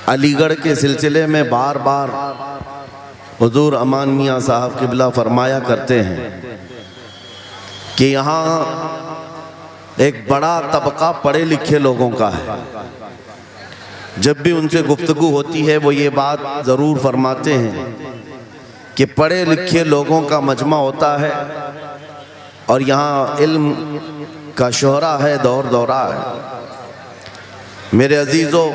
अलीगढ़ के सिलसिले में बार बार हुजूर अमान मियाँ साहब क़िबला फरमाया करते हैं कि यहाँ एक बड़ा तबका पढ़े लिखे लोगों का है। जब भी उनसे गुफ्तगू होती है वो ये बात ज़रूर फरमाते हैं कि पढ़े लिखे लोगों का मजमा होता है और यहाँ इल्म का शोहरा है, दौर दौरा है। मेरे अजीज़ों,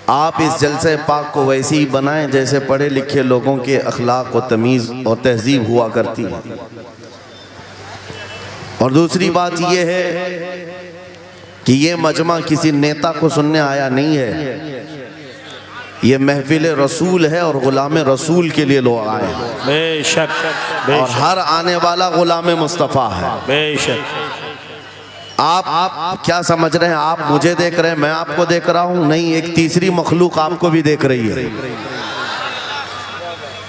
आप इस जलसे पाक को वैसे ही बनाएं जैसे पढ़े लिखे लोगों के अखलाक और तमीज़ और तहजीब हुआ करती है। और दूसरी बात यह है कि ये मजमा किसी नेता को सुनने आया नहीं है, ये महफिल रसूल है और गुलाम रसूल के लिए लोग आए हैं। बेशक और हर आने वाला गुलाम मुस्तफ़ा है। बेशक। आप क्या समझ रहे हैं? आप मुझे देख रहे हैं, मैं आपको देख रहा हूं? नहीं, एक तीसरी मखलूक आपको भी देख रही है।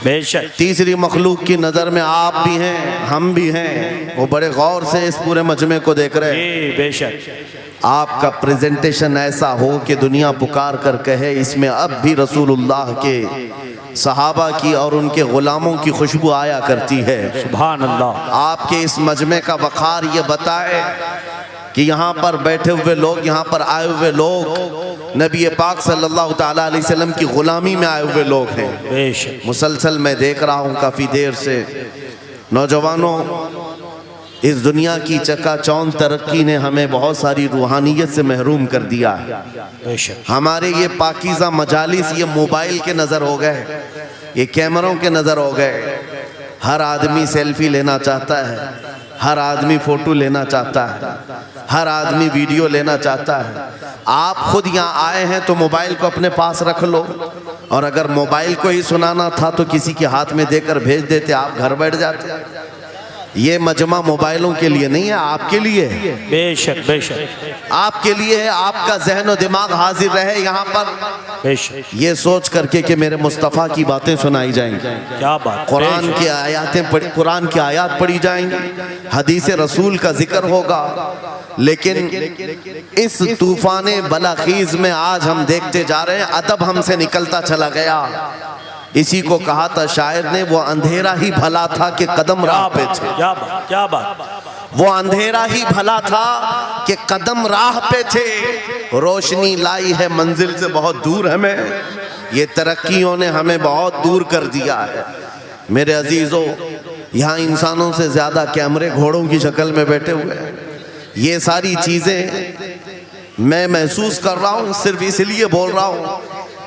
बेशक। तीसरी मखलूक की नज़र में आप भी हैं, हम भी हैं। वो बड़े गौर से इस पूरे मजमे को देख रहे हैं। बेशक। आपका प्रेजेंटेशन ऐसा हो कि दुनिया पुकार कर कहे इसमें अब भी रसूलुल्लाह के सहाबा की और उनके गुलामों की खुशबू आया करती है। सुभान अल्लाह। आपके इस मजमे का वक़ार ये बताए कि यहाँ पर बैठे हुए लोग, यहाँ पर आए हुए लोग नबी पाक सल्लल्लाहु ताला अलैहि वसल्लम की गुलामी में आए हुए लोग हैं। बेशक। मुसलसल मैं देख रहा हूँ काफ़ी देर से, नौजवानों, इस दुनिया की चकाचौंध तरक्की ने हमें बहुत सारी रूहानियत से महरूम कर दिया है। बेशक। हमारे ये पाकीज़ा मजालिस ये मोबाइल के नज़र हो गए, ये कैमरों के नज़र हो गए। हर आदमी सेल्फी लेना चाहता है, हर आदमी फ़ोटो लेना चाहता है, हर आदमी वीडियो लेना चाहता है। आप खुद यहाँ आए हैं तो मोबाइल को अपने पास रख लो, और अगर मोबाइल को ही सुनाना था तो किसी के हाथ में देकर भेज देते, आप घर बैठ जाते। ये मजमा मोबाइलों के लिए नहीं है, आपके लिए है। बेशक बेशक। आपके लिए है। आपका जहन और दिमाग हाजिर रहे यहाँ पर, बेशक। ये सोच करके कि मेरे मुस्तफ़ा की बातें सुनाई जाएंगी, क्या बात। कुरान की आयातें कुरान की आयत पढ़ी जाएंगी, हदीस रसूल का जिक्र होगा। लेकिन इस तूफान बलाखीज में आज हम देखते जा रहे हैं अदब हमसे निकलता चला गया। इसी को कहा था शायर ने, वो अंधेरा ही भला था कि कदम राह पे थे। क्या बात, क्या बात। वो अंधेरा ही भला था कि कदम राह पे थे। रोशनी लाई है मंजिल से बहुत दूर हमें, ये तरक्कियों ने हमें बहुत दूर कर दिया है। मेरे अजीजों, यहाँ इंसानों से ज्यादा कैमरे घोड़ों की शक्ल में बैठे हुए हैं। ये सारी चीजें मैं महसूस कर रहा हूँ, सिर्फ इसलिए बोल रहा हूँ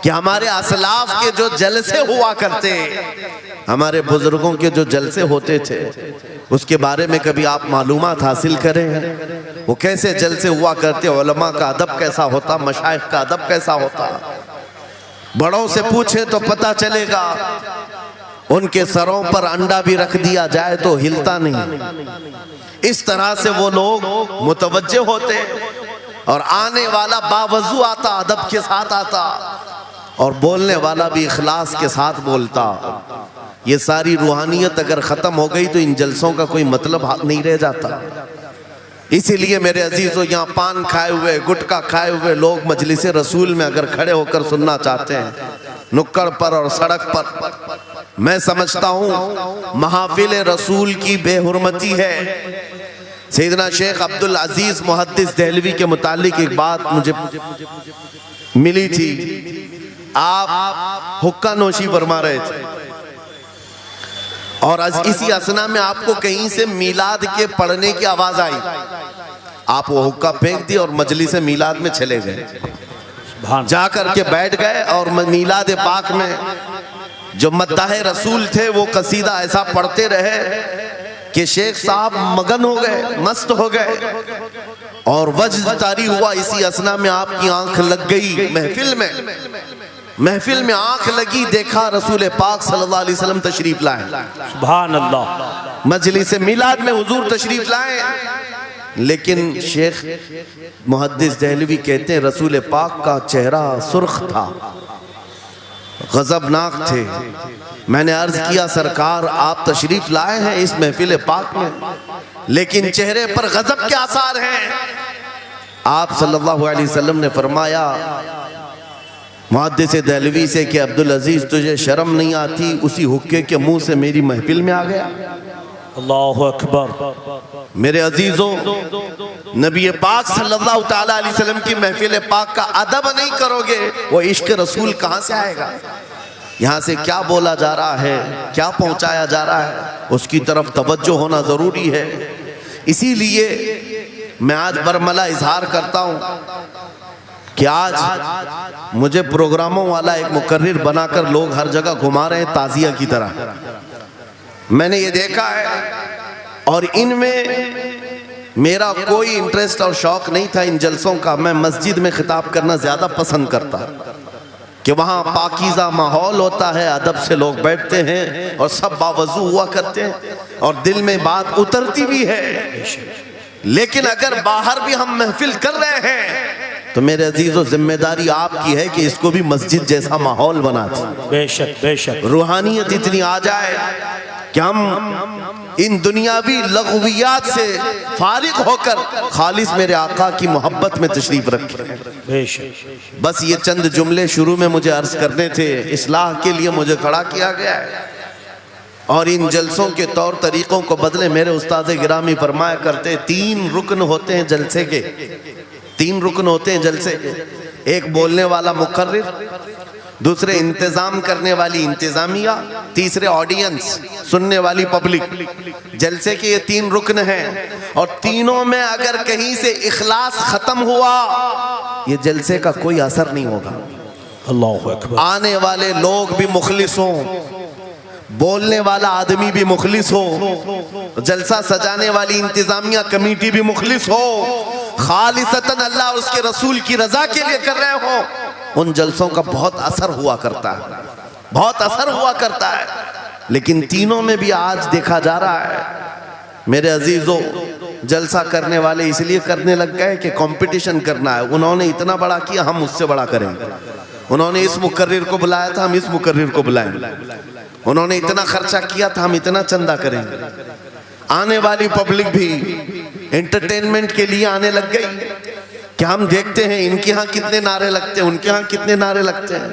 कि हमारे असलाफ के जो जलसे हुआ करते, हमारे बुजुर्गों के जो जलसे होते थे, उसके बारे में कभी आप मालूमात हासिल करें। वो कैसे जलसे हुआ करते, उलमा का अदब कैसा होता, मशाइख का अदब कैसा होता। बड़ों से पूछे तो पता चलेगा, उनके सरों पर अंडा भी रख दिया जाए तो हिलता नहीं। इस तरह से वो लोग मुतवज्जे होते, और आने वाला बावजू आता, अदब के साथ आता, और बोलने वाला भी इखलास के साथ बोलता। ये सारी रूहानियत अगर ख़त्म हो गई तो इन जलसों का कोई मतलब नहीं रह जाता। इसीलिए मेरे अजीज़ों, यहाँ पान खाए हुए, गुटखा खाए हुए लोग मजलिस रसूल में अगर खड़े होकर सुनना चाहते हैं, नुक्कड़ पर और सड़क पर, मैं समझता हूँ महफिल रसूल की बेहुरमती है। सैयदना शेख अब्दुल अजीज मुहद्दिस देहलवी के मुतालिक एक बात मुझे मिली थी। आप हुक्का नोशी फरमा रहे थे, और इसी असना में आपको कहीं से मीलाद के पढ़ने की आवाज आई। आप वो हुक्का फेंक दी और मजलिस मीलाद में चले गए, जाकर के बैठ गए, और मीलाद पाक में जो मद्दाह रसूल थे वो कसीदा ऐसा पढ़ते रहे कि शेख साहब मगन हो गए, मस्त हो गए, और वज्द तारी हुआ। इसी असना में आपकी आंख लग गई महफिल में आंख लगी, देखा रसूल पाक सल्लल्लाहु अलैहि वसल्लम तशरीफ लाए। सुभान अल्लाह। मजलिस मिलाद में हुजूर तशरीफ लाए, लेकिन शेख मुहद्दिस देहलवी कहते हैं रसूल पाक का चेहरा सुर्ख था, गजबनाक थे। मैंने अर्ज किया, सरकार आप तशरीफ लाए हैं इस महफिल पाक में, लेकिन चेहरे पर गजब के आसार हैं। आप सल्लल्लाहु अलैहि वसल्लम ने फरमाया, मुहद्दिस देहलवी से कि अब्दुल अजीज तुझे शर्म नहीं आती, उसी हुक्के के मुंह से मेरी महफिल में आ गया। अल्लाहु अकबर। मेरे अजीजों, नबी पाक सल्लल्लाहु ताला अलैहि वसल्लम की महफिल पाक का अदब नहीं करोगे, वो इश्क रसूल कहाँ से आएगा? यहाँ से क्या बोला जा रहा है, क्या पहुँचाया जा रहा है, उसकी तरफ तवज्जो होना ज़रूरी है। इसीलिए मैं आज बरमला इजहार करता हूँ कि आज मुझे प्रोग्रामों वाला एक मुकर्रिर बनाकर लोग हर जगह घुमा रहे हैं ताजिया की तरह। मैंने ये देखा है और इनमें मेरा कोई इंटरेस्ट और शौक नहीं था इन जलसों का। मैं मस्जिद में खिताब करना ज़्यादा पसंद करता कि वहाँ पाकीज़ा माहौल होता है, अदब से लोग बैठते हैं और सब बावजू हुआ करते हैं और दिल में बात उतरती भी है। लेकिन अगर बाहर भी हम महफिल कर रहे हैं तो मेरे अजीजों, जिम्मेदारी आपकी है कि इसको भी मस्जिद जैसा माहौल बना दें। बेशक बेशक। रूहानियत इतनी आ जाए कि हम इन दुनियावी लग़वियात से फारिग होकर खालिस मेरे आका की मोहब्बत में तशरीफ रखें। बेशक। बस ये चंद जुमले शुरू में मुझे अर्ज करने थे, इस्लाह के लिए मुझे खड़ा किया गया है और इन जलसों के तौर तरीकों को बदले। मेरे उस्ताद गिरामी फरमाया करते, 3 रुकन होते हैं जलसे के, 3 रुकन होते हैं जलसे के। एक बोलने वाला मुकर्रिर, दूसरे इंतजाम करने वाली इंतजामिया, तीसरे ऑडियंस सुनने वाली पब्लिक। जलसे के ये 3 रुकन हैं और तीनों में अगर कहीं से इखलास खत्म हुआ, ये जलसे का कोई असर नहीं होगा। अल्लाहु अकबर। आने वाले लोग भी मुखलिस हों, बोलने वाला आदमी भी मुखलिस हो, जलसा सजाने वाली इंतजामिया कमेटी भी मुखलिस हो, खालिसतन अल्लाह और उसके रसूल की रजा के लिए कर रहे हो, उन जलसों का बहुत असर हुआ करता है, बहुत असर हुआ करता है। लेकिन तीनों में भी आज देखा जा रहा है मेरे अजीजों, जलसा करने वाले इसलिए करने लग गए कि कंपटीशन करना है। उन्होंने इतना बड़ा किया, हम उससे बड़ा करेंगे। उन्होंने इस मुकर्रिर को बुलाया था, हम इस मुकर्रिर को बुलाएंगे। उन्होंने इतना खर्चा किया था, हम इतना चंदा करेंगे। आने वाली पब्लिक भी एंटरटेनमेंट के लिए आने लग गई कि हम देखते हैं इनके यहाँ कितने नारे लगते हैं, उनके यहाँ कितने नारे लगते हैं।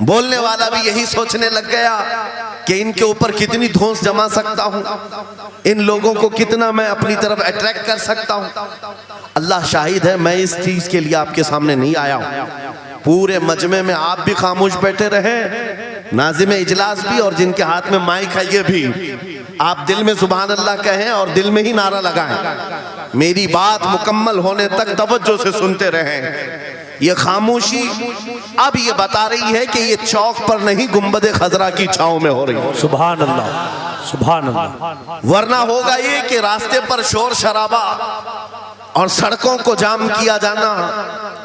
बोलने वाला भी यही सोचने लग गया कि इनके ऊपर कितनी धौंस जमा सकता हूँ, इन लोगों को कितना मैं अपनी तरफ अट्रैक्ट कर सकता हूँ। अल्लाह शाहिद है, मैं इस चीज के लिए आपके सामने नहीं आया हूँ। पूरे मजमे में आप भी खामोश बैठे रहे, नाज़िम इजलास भी और जिनके हाथ में माइक है ये भी, आप दिल में सुभान अल्लाह कहें और दिल में ही नारा लगाएं। मेरी बात मुकम्मल होने तक तवज्जो से सुनते रहें। ये खामोशी अब ये बता रही है कि ये चौक पर नहीं, गुंबद खजरा की छांव में हो रही है। सुभान अल्लाह, सुभान अल्लाह। वरना होगा ये कि रास्ते पर शोर शराबा और सड़कों को जाम किया जाना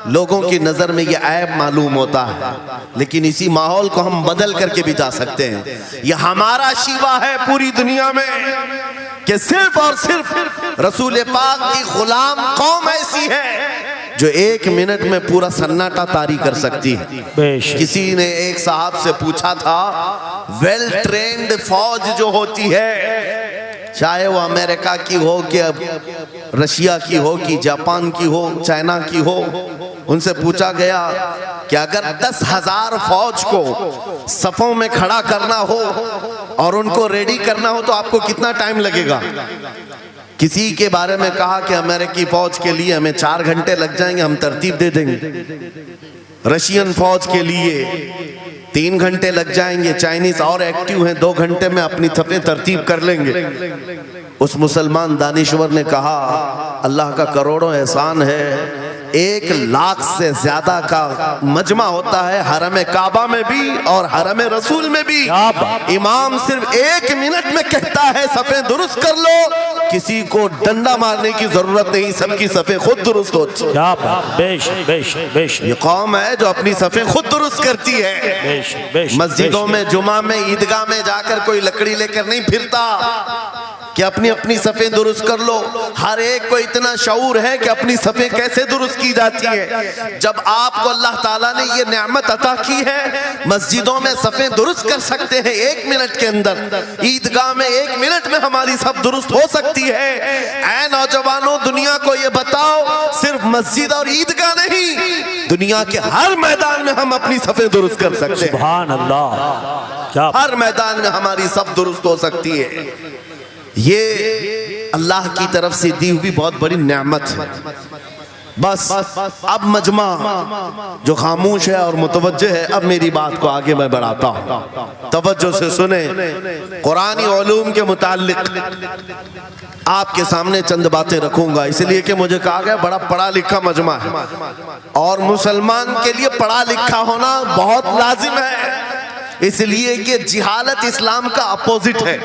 लोगों की नजर में ये ऐब मालूम होता है। लेकिन इसी माहौल को हम बदल करके भी जा सकते हैं। ये हमारा शिवा है पूरी दुनिया में कि सिर्फ और सिर्फ रसूल पाक की गुलाम कौम ऐसी है जो 1 मिनट में पूरा सन्नाटा तारी कर सकती है। किसी ने एक साहब से पूछा था, वेल ट्रेन्ड फौज जो होती है, चाहे वो अमेरिका की हो कि रशिया की हो कि जापान की हो, चाइना की हो, उनसे पूछा गया कि अगर 10,000 फौज को सफों में खड़ा करना हो और उनको रेडी करना हो तो आपको कितना टाइम लगेगा? किसी के बारे में कहा कि अमेरिकी फौज के लिए हमें 4 घंटे लग जाएंगे, हम तरतीब दे देंगे। रशियन फौज के लिए 3 घंटे लग जाएंगे, चाइनीज और एक्टिव हैं, 2 घंटे में अपनी सफे तरतीब कर लेंगे। उस मुसलमान दानिश्वर ने कहा, अल्लाह का करोड़ों एहसान है, 1 लाख से ज्यादा का मजमा होता है हरम काबा में भी और हरम रसूल में भी। इमाम सिर्फ 1 मिनट में कहता है सफे दुरुस्त कर लो, किसी को डंडा मारने की जरूरत नहीं, सबकी सफे खुद दुरुस्त होती है। ये कौम है जो अपनी सफे खुद दुरुस्त करती है। मस्जिदों में, जुमा में, ईदगाह में जाकर कोई लकड़ी लेकर नहीं फिरता। कि अपनी अपनी सफ़ें दुरुस्त कर लो। हर एक को इतना शऊर है कि अपनी सफ़ें कैसे दुरुस्त की जाती है। जब आपको अल्लाह ताला ने ये नेमत अता की है, मस्जिदों में सफ़ें दुरुस्त कर सकते हैं 1 मिनट के अंदर, ईदगाह में 1 मिनट में हमारी सब दुरुस्त हो सकती है। ऐ नौजवानों, दुनिया को ये बताओ, सिर्फ मस्जिद और ईदगाह नहीं, दुनिया के हर मैदान में हम अपनी सफ़ें दुरुस्त कर सकते हैं। सुभान अल्लाह, क्या हर मैदान में हमारी सब दुरुस्त हो सकती है। ये अल्लाह की तरफ से दी हुई बहुत बड़ी नेमत है। बस अब मजमा जो खामोश है और मुतवज्जे है, अब मेरी बात को आगे मैं बढ़ाता हूँ, तवज्जो से सुने। कुरानी उलूम के मुताल्लिक आपके सामने चंद बातें रखूंगा, इसलिए कि मुझे कहा गया बड़ा पढ़ा लिखा मजमा है और मुसलमान के लिए पढ़ा लिखा होना बहुत लाजिम है, इसलिए कि जिहालत इस्लाम का अपोजिट है।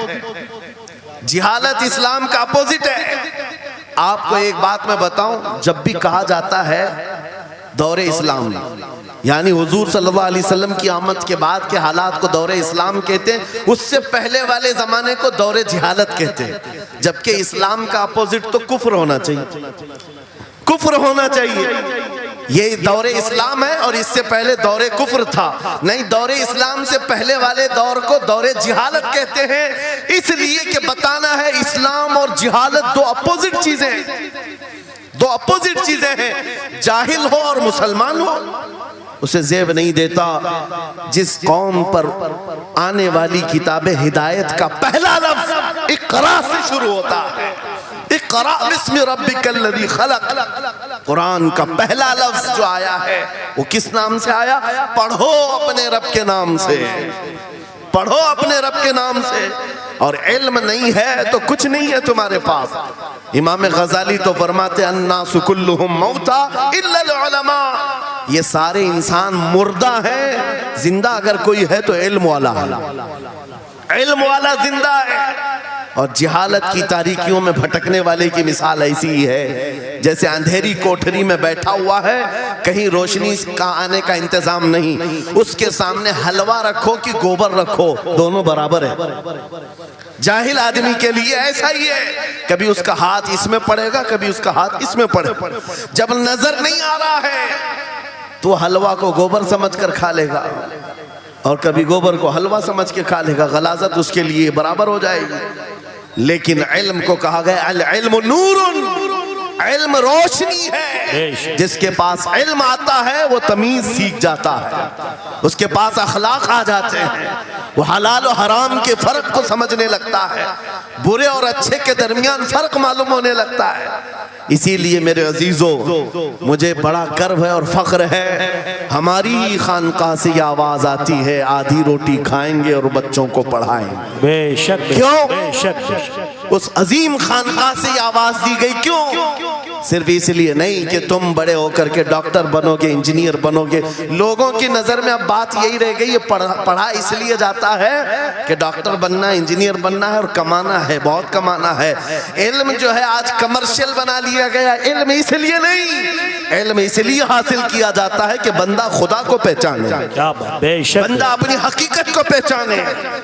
जिहालत इस्लाम का अपोजिट है। आपको एक बात मैं बताऊं, जब भी कहा जाता है दौरे इस्लाम, यानी हुजूर सल्लल्लाहु अलैहि वसल्लम की आमद के बाद के हालात को दौरे इस्लाम कहते हैं, उससे पहले वाले जमाने को दौरे जिहालत कहते हैं। जबकि इस्लाम का अपोजिट तो कुफ्र होना चाहिए, कुफ्र होना चाहिए। ये दौरे इस्लाम है और इससे पहले दौरे कुफ्र था। नहीं, दौरे इस्लाम से पहले वाले दौर को दौरे जिहालत कहते हैं, इसलिए कि बताना है इस्लाम और जिहालत दो अपोजिट चीजें हैं, दो अपोजिट चीजें हैं। जाहिल हो और मुसलमान हो, उसे ज़ेब नहीं देता। जिस कौम पर आने वाली किताब हिदायत का पहला लफ्ज इक़रा से शुरू होता है, इक़रा बिस्मि रब्बिकल्लज़ी खलक़, कुरान का पहला लफ्ज जो आया है वो किस नाम से आया? पढ़ो अपने रब के नाम से, पढ़ो अपने रब के नाम से। और इल्म नहीं है तो कुछ नहीं है तुम्हारे पास। इमाम गजाली तो फरमाते अन्नासु कुल्लुहुम मौता इल्लल उलमा, ये सारे इंसान मुर्दा हैं, जिंदा अगर कोई है तो इल्म वाला है, इल्म वाला जिंदा है। और जिहालत की तारीकियों में भटकने वाले की मिसाल ऐसी ही है जैसे अंधेरी कोठरी में बैठा हुआ है, कहीं रोशनी का आने का इंतजाम नहीं, उसके सामने हलवा रखो कि गोबर रखो, दोनों बराबर है। जाहिल आदमी के लिए ऐसा ही है, कभी उसका हाथ इसमें पड़ेगा, कभी उसका हाथ इसमें पड़ेगा। जब नजर नहीं आ रहा है तो हलवा को गोबर समझकर खा लेगा और कभी गोबर को हलवा समझ के खा लेगा, गलाजत उसके लिए बराबर हो जाएगी। लेकिन इल्म को कहा गया अल इल्मु नूरुन, इल्म रोशनी है। जिसके पास इल्म आता है वो तमीज सीख जाता है, उसके पास अखलाक आ जाते हैं, वो हलाल और हराम के फर्क को समझने लगता है, बुरे और अच्छे के दरमियान फर्क मालूम होने लगता है। इसीलिए मेरे अजीजों, मुझे बड़ा गर्व है और फख्र है, हमारी खानकाह से ये आवाज आती है आधी रोटी खाएंगे और बच्चों को पढ़ाएंगे। बेशक, क्यों? बेशक। उस अजीम खानकाह से ये आवाज दी गई, क्यों? सिर्फ इसलिए नहीं कि तुम बड़े होकर के डॉक्टर बनोगे, इंजीनियर बनोगे। लोगों की नजर में अब बात यही रह गई है, पढ़ा इसलिए जाता है कि डॉक्टर बनना है, इंजीनियर बनना है और कमाना है, बहुत कमाना है। इल्म जो है आज कमर्शियल बना लिया गया। इल्म इसलिए नहीं, इल्म इसलिए हासिल किया जाता है कि बंदा खुदा को पहचाने, क्या बात, बेशक, बंदा अपनी हकीकत को पहचाने,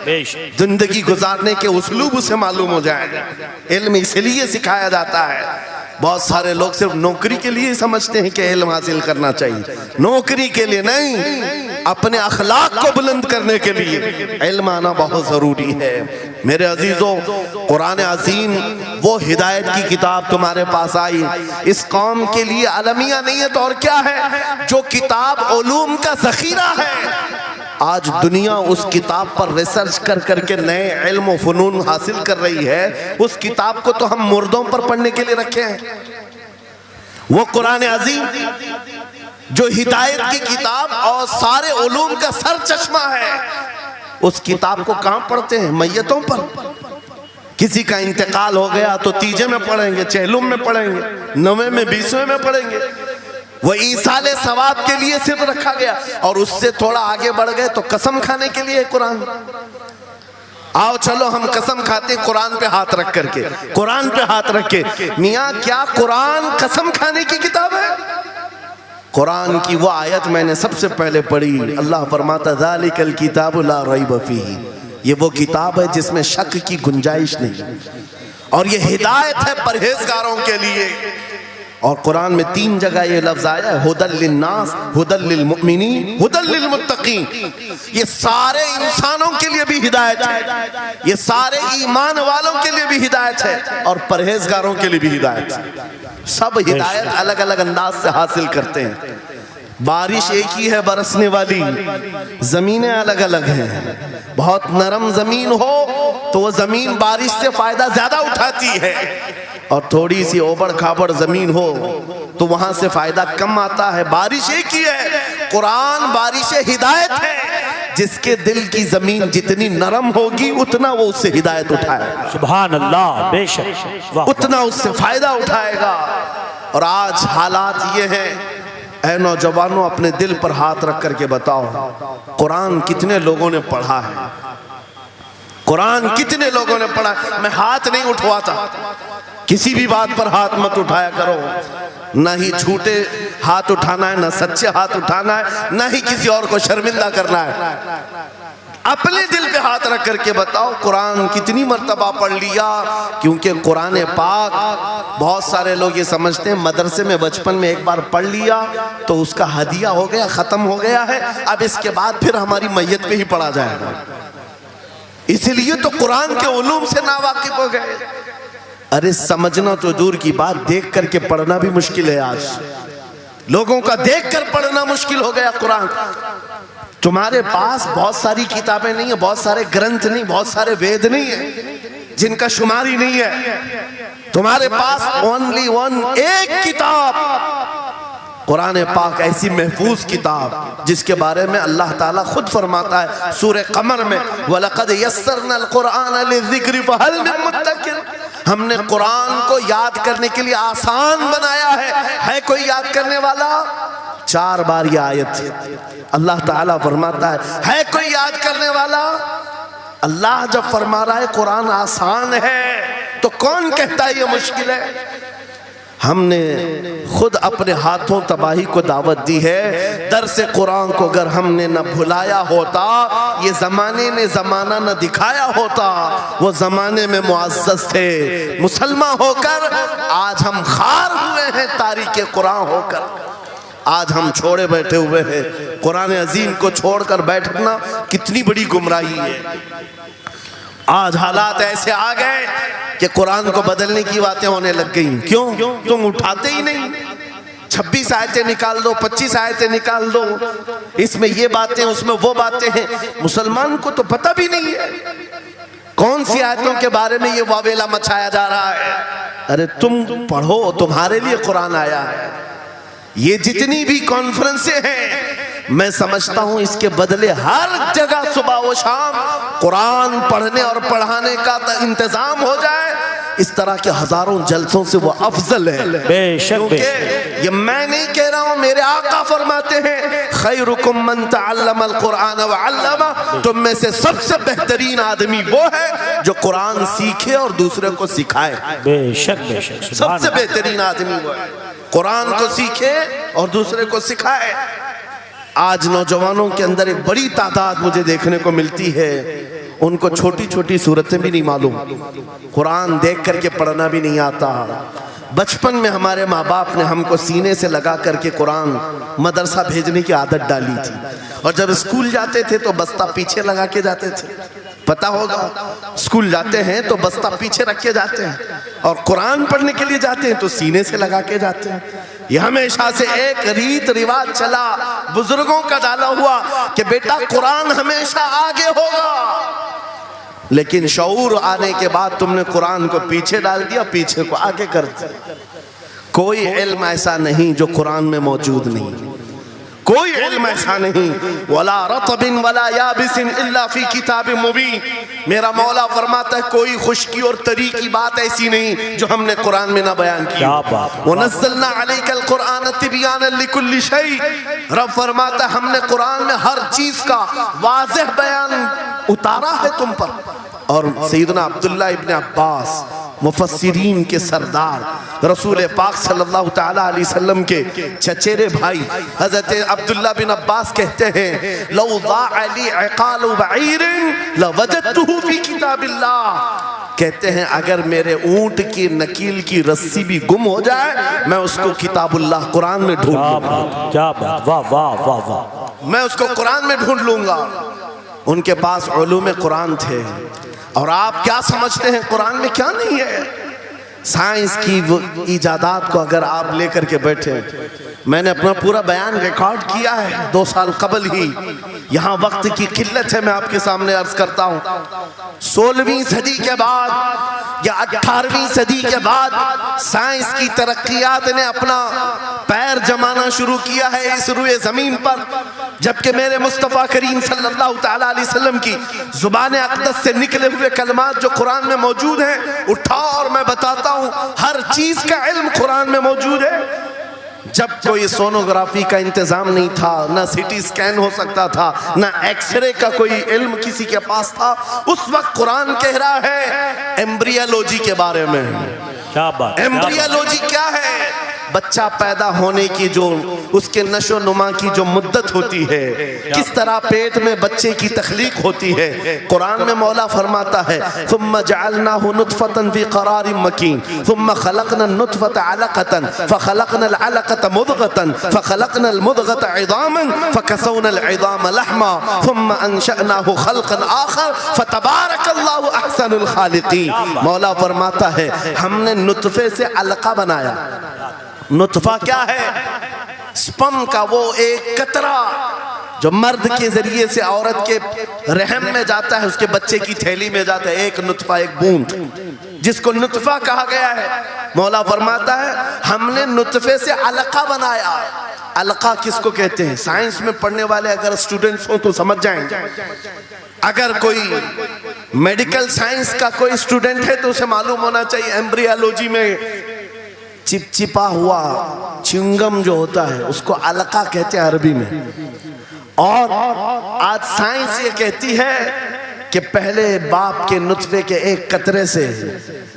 बेशक, जिंदगी गुजारने के उस्लूब उसे मालूम हो जाए। इल्म इसलिए सिखाया जाता है। बहुत सारे लोग सिर्फ नौकरी के लिए समझते हैं कि इल्म हासिल करना चाहिए, नौकरी के लिए नहीं, अपने अखलाक को बुलंद करने के लिए इल्म आना बहुत जरूरी है। मेरे अजीजों, कुरान अज़ीम वो हिदायत की किताब तुम्हारे पास आई, इस कौम के लिए अलमिया नहीं है तो और क्या है, जो किताब उलूम का ज़ख़ीरा है। आज दुनिया उस किताब पर रिसर्च कर करके नए इल्म व फ़नून हासिल कर रही है। उस किताब को तो हम मुर्दों पर पढ़ने के लिए रखे हैं। वो कुरान अज़ीम जो हिदायत की किताब और सारे उलूम का सर चश्मा है, उस किताब को कहाँ पढ़ते हैं? मैयतों पर। किसी का इंतकाल हो गया तो तीजे में पढ़ेंगे, चहलुम में पढ़ेंगे, 9वें में 20वें में पढ़ेंगे। वो ईसाले सवाब के लिए सिर्फ रखा गया। और उससे थोड़ा आगे बढ़ गए तो कसम खाने के लिए कुरान। आओ चलो हम कसम खाते कुरान पे हाथ रख करके, कुरान पे हाथ रख के। मियाँ क्या कुरान कसम खाने की किताब है? कुरान की वो आयत मैंने सबसे पहले पढ़ी, अल्लाह फरमाता ज़ालिकल किताबु ला रैब फीही, ये वो किताब है जिसमें शक की गुंजाइश नहीं। और ये हिदायत है परहेजगारों के लिए। और कुरान में 3 जगह ये लफ्ज आया है, हुदल लिन्नास, हुदल लिलमुमिनीन, हुदल लिलमुत्तकीन। ये सारे इंसानों के लिए भी हिदायत है, ये सारे ईमान वालों के लिए भी हिदायत है, और परहेजगारों के लिए भी हिदायत है। सब हिदायत अलग अलग अंदाज से हासिल करते हैं। बारिश एक ही है बरसने वाली, जमीनें अलग अलग हैं। बहुत नरम जमीन हो तो वो जमीन बारिश से फायदा ज्यादा उठाती है, और थोड़ी सी ओबड़ खाबड़ जमीन हो तो वहां से फायदा कम आता है। बारिश एक ही है, कुरान बारिश हिदायत है। जिसके दिल की जमीन जितनी नरम होगी उतना वो उससे हिदायत उठाएगा, सुभान अल्लाह, बेशक, उतना उससे फायदा उठाएगा। और आज हालात ये हैं, ऐ नौजवानों अपने दिल पर हाथ रख करके बताओ, कुरान कितने लोगों ने पढ़ा है? कुरान कितने लोगों ने पढ़ा? मैं हाथ नहीं उठवाता, किसी भी बात पर हाथ मत उठाया करो। ना ही झूठे हाथ उठाना है, ना सच्चे हाथ उठाना है, ना ही किसी और को शर्मिंदा करना है। अपने दिल पे हाथ रख करके बताओ, कुरान कितनी मर्तबा पढ़ लिया? क्योंकि कुरान पाक, बहुत सारे लोग ये समझते हैं मदरसे में बचपन में एक बार पढ़ लिया तो उसका हदिया हो गया, खत्म हो गया है, अब इसके बाद फिर हमारी मैयत पे ही पढ़ा जाएगा। इसीलिए तो कुरान के उलूम से नावाकिफ हो गए। अरे समझना तो दूर की बात, देख करके पढ़ना भी मुश्किल है। आज लोगों का देख कर पढ़ना मुश्किल हो गया। कुरान, तुम्हारे पास बहुत सारी किताबें नहीं है, बहुत सारे ग्रंथ नहीं, बहुत सारे वेद नहीं है जिनका शुमार ही नहीं है। तुम्हारे पास ओनली वन, एक किताब कुरान पाक, ऐसी महफूज किताब जिसके बारे में अल्लाह ताला खुद फरमाता है सूरह कमर में, वलक़द यस्सरनल कुरआन लिज़िक्रि फहल मिन मुद्दकिर। हमने कुरान को याद करने के लिए आसान बनाया है कोई याद करने वाला? 4 बार ये आयत अल्लाह ताला फरमाता है कोई याद करने वाला? अल्लाह जब फरमा रहा है कुरान आसान है तो कौन कहता है ये मुश्किल है? हमने खुद अपने हाथों तबाही को दावत दी है। दर्स कुरान को अगर हमने न भुलाया होता, ये जमाने ने जमाना न दिखाया होता, वो जमाने में मुअज़्ज़ज़ थे मुसलमान होकर, आज हम खार हुए हैं तारीके कुरान होकर। आज हम छोड़े बैठे हुए हैं। कुरान अजीम को छोड़कर बैठना कितनी बड़ी गुमराही है। आज हालात ऐसे आ गए कि कुरान को बदलने की बातें होने लग गई। क्यों? तुम उठाते ही नहीं। 26 आयतें निकाल दो, 25 आयतें निकाल दो, इसमें ये बातें उसमें वो बातें हैं। मुसलमान को तो पता भी नहीं है कौन सी आयतों के बारे में ये वावेला मचाया जा रहा है। अरे तुम पढ़ो, तुम्हारे लिए कुरान आया है। ये जितनी भी कॉन्फ्रेंसें हैं, मैं समझता हूं इसके बदले हर जगह सुबह व शाम कुरान पढ़ने और पढ़ाने का इंतजाम हो जाए। इस तरह के हजारों जलसों से वो अफजल है। बेशक, ये मैं नहीं कह रहा हूं, मेरे आका फरमाते हैं खैरुकुम मन तअल्लमल कुरान व अल्लमा। तुम में से सबसे बेहतरीन आदमी वो है जो कुरान सीखे और दूसरे को सिखाए। बेशक, बेशक, सबसे बेहतरीन आदमी वो है कुरान को सीखे और दूसरे को सिखाए। आज नौजवानों के अंदर एक बड़ी तादाद मुझे देखने को मिलती है, उनको छोटी छोटी सूरतें भी नहीं मालूम, कुरान देख करके पढ़ना भी नहीं आता। बचपन में हमारे माँ बाप ने हमको सीने से लगा करके कुरान मदरसा भेजने की आदत डाली थी, और जब स्कूल जाते थे तो बस्ता पीछे लगा के जाते थे। पता होगा, स्कूल जाते हैं तो बस्ता पीछे रख के जाते हैं, और कुरान पढ़ने के लिए जाते हैं तो सीने से लगा के जाते हैं। ये हमेशा से एक रीत रिवाज चला, बुजुर्गों का डाला हुआ कि बेटा कुरान हमेशा आगे होगा। लेकिन शऊर आने के बाद तुमने कुरान को पीछे डाल दिया, पीछे को आगे कर दिया। कोई इल्म ऐसा नहीं जो कुरान में मौजूद नहीं, कोई इल्म ऐसा नहीं। वला रतबिन वला याबिसिन इल्ला फी किताबिन मुबीन। मेरा मौला फरमाता है कोई खुश्की और तरी की बात ऐसी नहीं जो हमने कुरान में ना बयान की। वनज़्ज़लना अलैकल कुरान तिबयानन लिकुल्लि शै। रब फरमाता है हमने कुरान में हर चीज का वाज़ेह बयान उतारा है तुम पर। और सैयदना अब्दुल्लाह इब्न अब्बास मुफस्सिरीन के सरदार रसूल पाक सल्लल्लाहु ताला अलैहि वसल्लम के चचेरे भाई हजरत अब्दुल्लाह बिन अब्बास कहते हैं लौ ज़ाअ ली इक़ालु बईरिन लवजदतुहु फी किताबिल्लाह। कहते हैं अगर मेरे ऊंट की नकील की रस्सी भी गुम हो जाए मैं उसको किताबुल्लाह कुरान में ढूंढ लूंगा। क्या बात, वाह वाह वाह वाह। मैं उसको कुरान में ढूंढ लूंगा। उनके पास उलूम कुरान थे। और आप क्या समझते हैं कुरान में क्या नहीं है? साइंस की वो इजादात को अगर आप लेकर के बैठे, मैंने अपना पूरा बयान रिकॉर्ड किया है 2 साल कबल ही। यहाँ वक्त की किल्लत है, मैं आपके सामने अर्ज करता हूँ 16वीं सदी के बाद या 18वीं सदी के बाद साइंस की तरक्कियात ने अपना पैर जमाना शुरू किया है इस रुए जमीन पर, जबकि मेरे मुस्तफ़ा करीम सल्लल्लाहु तआला अलैहि वसल्लम की जुबान अक़दस से निकले हुए कलमात जो कुरान में मौजूद हैं, उठाओ और मैं बताता हूँ हर चीज का इल्म कुरान में मौजूद है। जब कोई सोनोग्राफी का इंतजाम नहीं था, ना सिटी स्कैन हो सकता था, ना एक्सरे का कोई इल्म किसी के पास था, उस वक्त कुरान कह रहा है एम्ब्रियोलॉजी के बारे में। क्या बात, एम्ब्रियोलॉजी क्या है? बच्चा पैदा होने की जो उसके नशो नुमा की जो मुद्दत होती है, किस तरह पेट में बच्चे की तख्लीक होती है। कुरान में मौला फरमाता है सुम्मा जअलनाहु नुतफतन फी क़रारिन मकीन सुम्मा खलक़ना नुतफत अलक़तन फ़खलक़ना अलक़त मुदग़तन फ़खलक़ना मुदग़त इज़ामन फ़कसौना इज़ाम लहमा सुम्मा अंशअनाहु खल्क़न आख़र फ़तबारकल्लाहु अहसनुल ख़ालिक़ीन। मौला फरमाता है हमने नुतफे से अलक़ा बनाया। नुतफा क्या है? स्पर्म का वो एक कतरा जो मर्द के जरिए से औरत के रहम में जाता है, उसके बच्चे की थैली में जाता है, एक नुतफा, एक बूंद, जिसको नुतफा कहा गया है। मौला फरमाता है हमने नुतफे से अलका बनाया। अलका किसको कहते हैं? साइंस में पढ़ने वाले अगर स्टूडेंट्स हो तो समझ जाएंगे। अगर कोई मेडिकल साइंस का कोई स्टूडेंट है तो उसे मालूम होना चाहिए एम्ब्रियोलॉजी में चिपचिपा हुआ च्युइंगम जो होता है उसको अलका कहते हैं अरबी में। और आज साइंस ये कहती है कि पहले बाप के नुतफे के एक कतरे से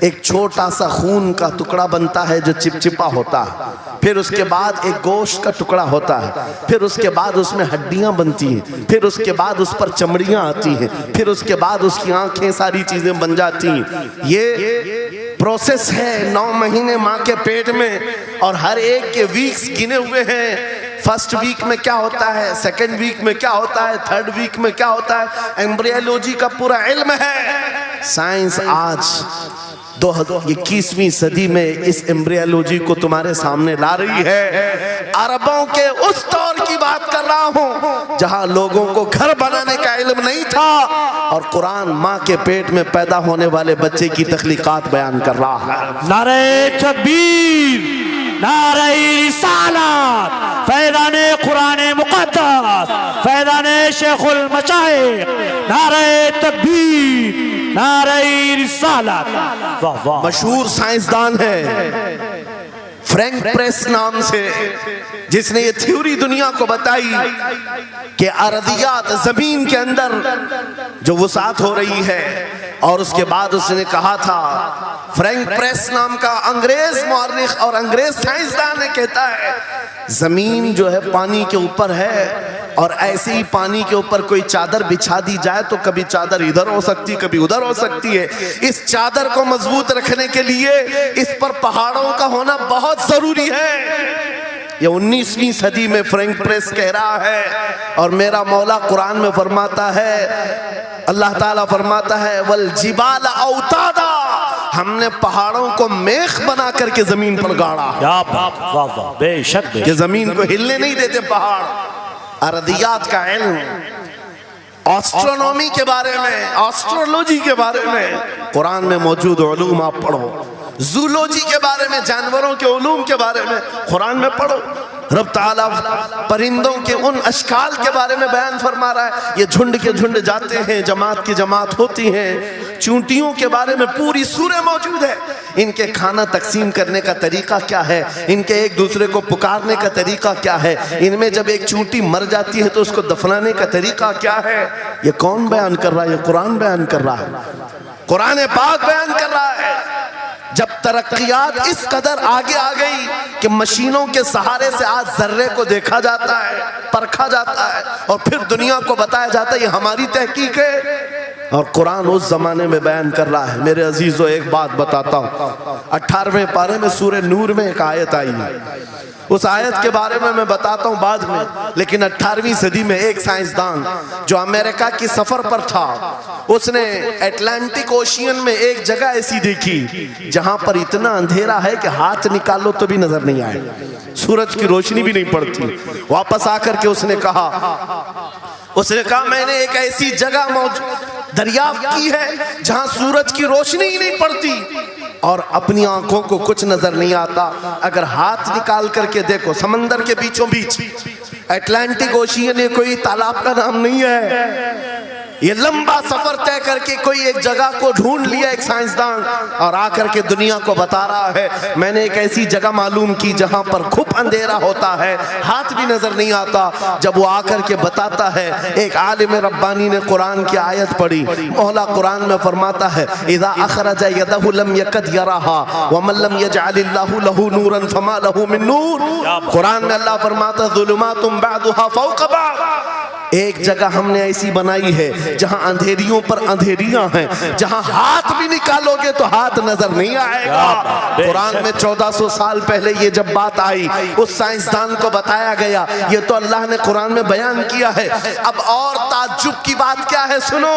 एक छोटा सा खून का टुकड़ा बनता है जो चिपचिपा होता है, फिर उसके बाद एक गोश्त का टुकड़ा होता है, फिर उसके बाद उसमें हड्डियां बनती हैं, फिर उसके बाद उस पर चमड़ियां आती हैं, फिर उसके बाद उसकी आंखें, सारी चीजें बन जाती हैं। ये प्रोसेस है 9 महीने माँ के पेट में, और हर एक के वीक्स गिने हुए हैं। फर्स्ट वीक में क्या होता है, सेकंड वीक में क्या होता है, थर्ड वीक में क्या होता है, एम्ब्रियोलॉजी का पूरा इल्म है। साइंस आज 2021वीं सदी में इस एम्ब्रियोलॉजी को तुम्हारे सामने ला रही है। अरबों के उस दौर की बात कर रहा हूं जहां लोगों को घर बनाने का इल्म नहीं था, और कुरान माँ के पेट में पैदा होने वाले बच्चे की तख्लीकात बयान कर रहा है। नारे तकबीर, नारे रिसालत, फैज़ाने कुरान मुक़द्दस, फैज़ाने शेखुल मशाइख, नारे तकबीर, नारे रिसालत। वाह वाह। मशहूर साइंसदान है फ्रैंक प्रेस नाम से, जिसने ये थ्योरी दुनिया को बताई कि अर्दियात जमीन के अंदर जो वसात हो रही है, और उसके बाद उसने कहा था, फ्रैंक प्रेस नाम का अंग्रेज मुअर्रिख और अंग्रेज साइंसदान ने कहता है जमीन जो है पानी के ऊपर है, और ऐसे ही पानी के ऊपर कोई चादर बिछा दी जाए तो कभी चादर इधर हो सकती है, कभी उधर हो सकती है। इस चादर को मजबूत रखने के लिए इस पर पहाड़ों का होना बहुत जरूरी है। ये 19वीं सदी में फ्रैंक प्रेस कह रहा है, और मेरा मौला कुरान में फरमाता है, अल्लाह ताला फरमाता है वल जिबाल औतादा, हमने पहाड़ों को मेख बना करके जमीन पर गाड़ा। क्या बात, वाह वाह, बेशक कि जमीन को हिलने नहीं देते पहाड़। अर्दियात का इल्म, एस्ट्रोनॉमी के बारे में, एस्ट्रोलॉजी के बारे में कुरान में मौजूद उलूम आप पढ़ो। जूलॉजी के बारे में, जानवरों के उलूम के बारे में कुरान में पढ़ो। रब ताला परिंदों के उन अशकाल के बारे में बयान फरमा रहा है, ये झुंड के झुंड जाते हैं, जमात की जमात होती हैं। चूंटियों के बारे में पूरी सूरह मौजूद है, इनके खाना तकसीम करने का तरीका क्या है, इनके एक दूसरे को पुकारने का तरीका क्या है, इनमें जब एक चूंटी मर जाती है तो उसको दफनाने का तरीका क्या है। ये कौन बयान कर रहा है? ये कुरान बयान कर रहा है, कुरान पाक बयान कर रहा है। जब तरक्कियात इस कदर आगे आ गई कि मशीनों के सहारे से आज जर्रे को देखा जाता है, परखा जाता है, और फिर दुनिया को बताया जाता है ये हमारी तहकीक है, और कुरान उस जमाने में बयान कर रहा है। मेरे अजीजों, एक बात बताता हूँ, 18वें पारे में सूरह नूर में एक आयत आई है। उस आयत के बारे में मैं बताता हूँ बाद में, लेकिन 18वीं सदी में एक साइंसदान जो अमेरिका की सफर पर था, उसने अटलांटिक ओशियन में एक जगह ऐसी देखी जहां पर इतना अंधेरा है कि हाथ निकालो तो भी नजर नहीं आए, सूरज की रोशनी भी नहीं पड़ती। वापस आकर के उसने कहा मैंने एक ऐसी जगह दरियाफ्त की है जहां सूरज की रोशनी ही नहीं पड़ती और अपनी आंखों को कुछ नजर नहीं आता। अगर हाथ निकाल करके देखो, समंदर के बीचों बीच अटलांटिक ओशियन, ये कोई तालाब का नाम नहीं है। ये लंबा सफर तय करके कोई एक जगह को ढूंढ लिया एक साइंसदान और आकर के दुनिया को बता रहा है, मैंने एक ऐसी जगह मालूम की जहां पर खूब अंधेरा होता है, हाथ भी नजर नहीं आता। जब वो आकर के बताता है, एक आलिम रब्बानी ने कुरान की आयत पढ़ी। मौला कुरान में फरमाता है, इज़ा अखरजा यदहु लम यकद यराहा व मन लम यजअलिल्लाहु लहू नूरन फमा लहू मिन नूर। कुरान में अल्लाह फरमाता, ज़ुलुमातुम बअदुहा फौक़ बअद। एक जगह हमने ऐसी बनाई है जहां अंधेरियों पर अंधेरियां हैं, जहां हाथ भी निकालोगे तो हाथ नजर नहीं आएगा। कुरान में 1400 साल पहले ये जब बात आई, उस साइंसदान को बताया गया, ये तो अल्लाह ने कुरान में बयान किया है। अब और ताज्जुब की बात क्या है, सुनो।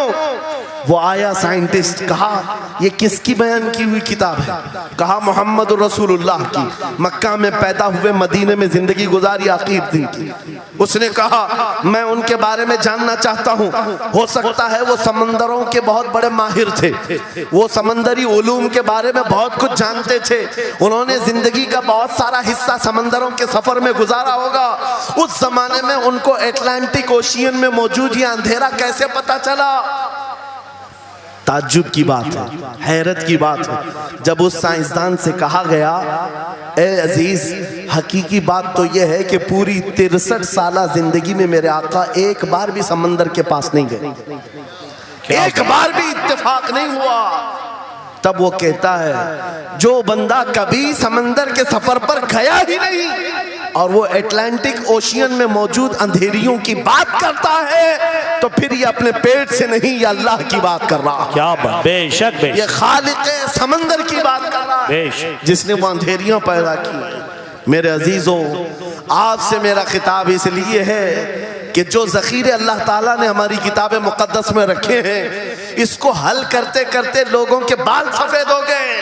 वो आया साइंटिस्ट, कहा ये किसकी बयान की हुई किताब है? कहा मोहम्मद रसूलुल्लाह की, मक्का में पैदा हुए, मदीने में जिंदगी गुजारी, आखिर दिन की। उसने कहा मैं उनके बारे में जानना चाहता हूँ। हो सकता है वो समंदरों के बहुत बड़े माहिर थे, वो समंदरी उलूम के बारे में बहुत कुछ जानते थे, उन्होंने जिंदगी का बहुत सारा हिस्सा समंदरों के सफर में गुजारा होगा। उस जमाने में उनको अटलांटिक ओशियन में मौजूद ये अंधेरा कैसे पता चला? ताज्जुब की बात है, हैरत की बात है। जब उस साइंसदान से कहा गया, ए अजीज, हकीकी बात तो यह है कि पूरी 63 साला जिंदगी में मेरे आका एक बार भी समंदर के पास नहीं गए, एक बार भी इत्तेफाक नहीं हुआ। तब वो कहता है, जो बंदा कभी समंदर के सफर पर गया ही नहीं और वो अटलांटिक ओशियन में मौजूद अंधेरियों की बात करता है, तो फिर ये अपने पेट से नहीं, ये अल्लाह की बात कर रहा है। क्या बात, बेशक ये खालिक समंदर की बात कर रहा है, जिसने वो अंधेरियां पैदा की। मेरे अजीजों, आपसे मेरा खिताब इसलिए है कि जो ज़ख़ीरे अल्लाह ताला ने हमारी किताब मुक़द्दस में रखे हैं, इसको हल करते करते लोगों के बाल सफ़ेद हो गए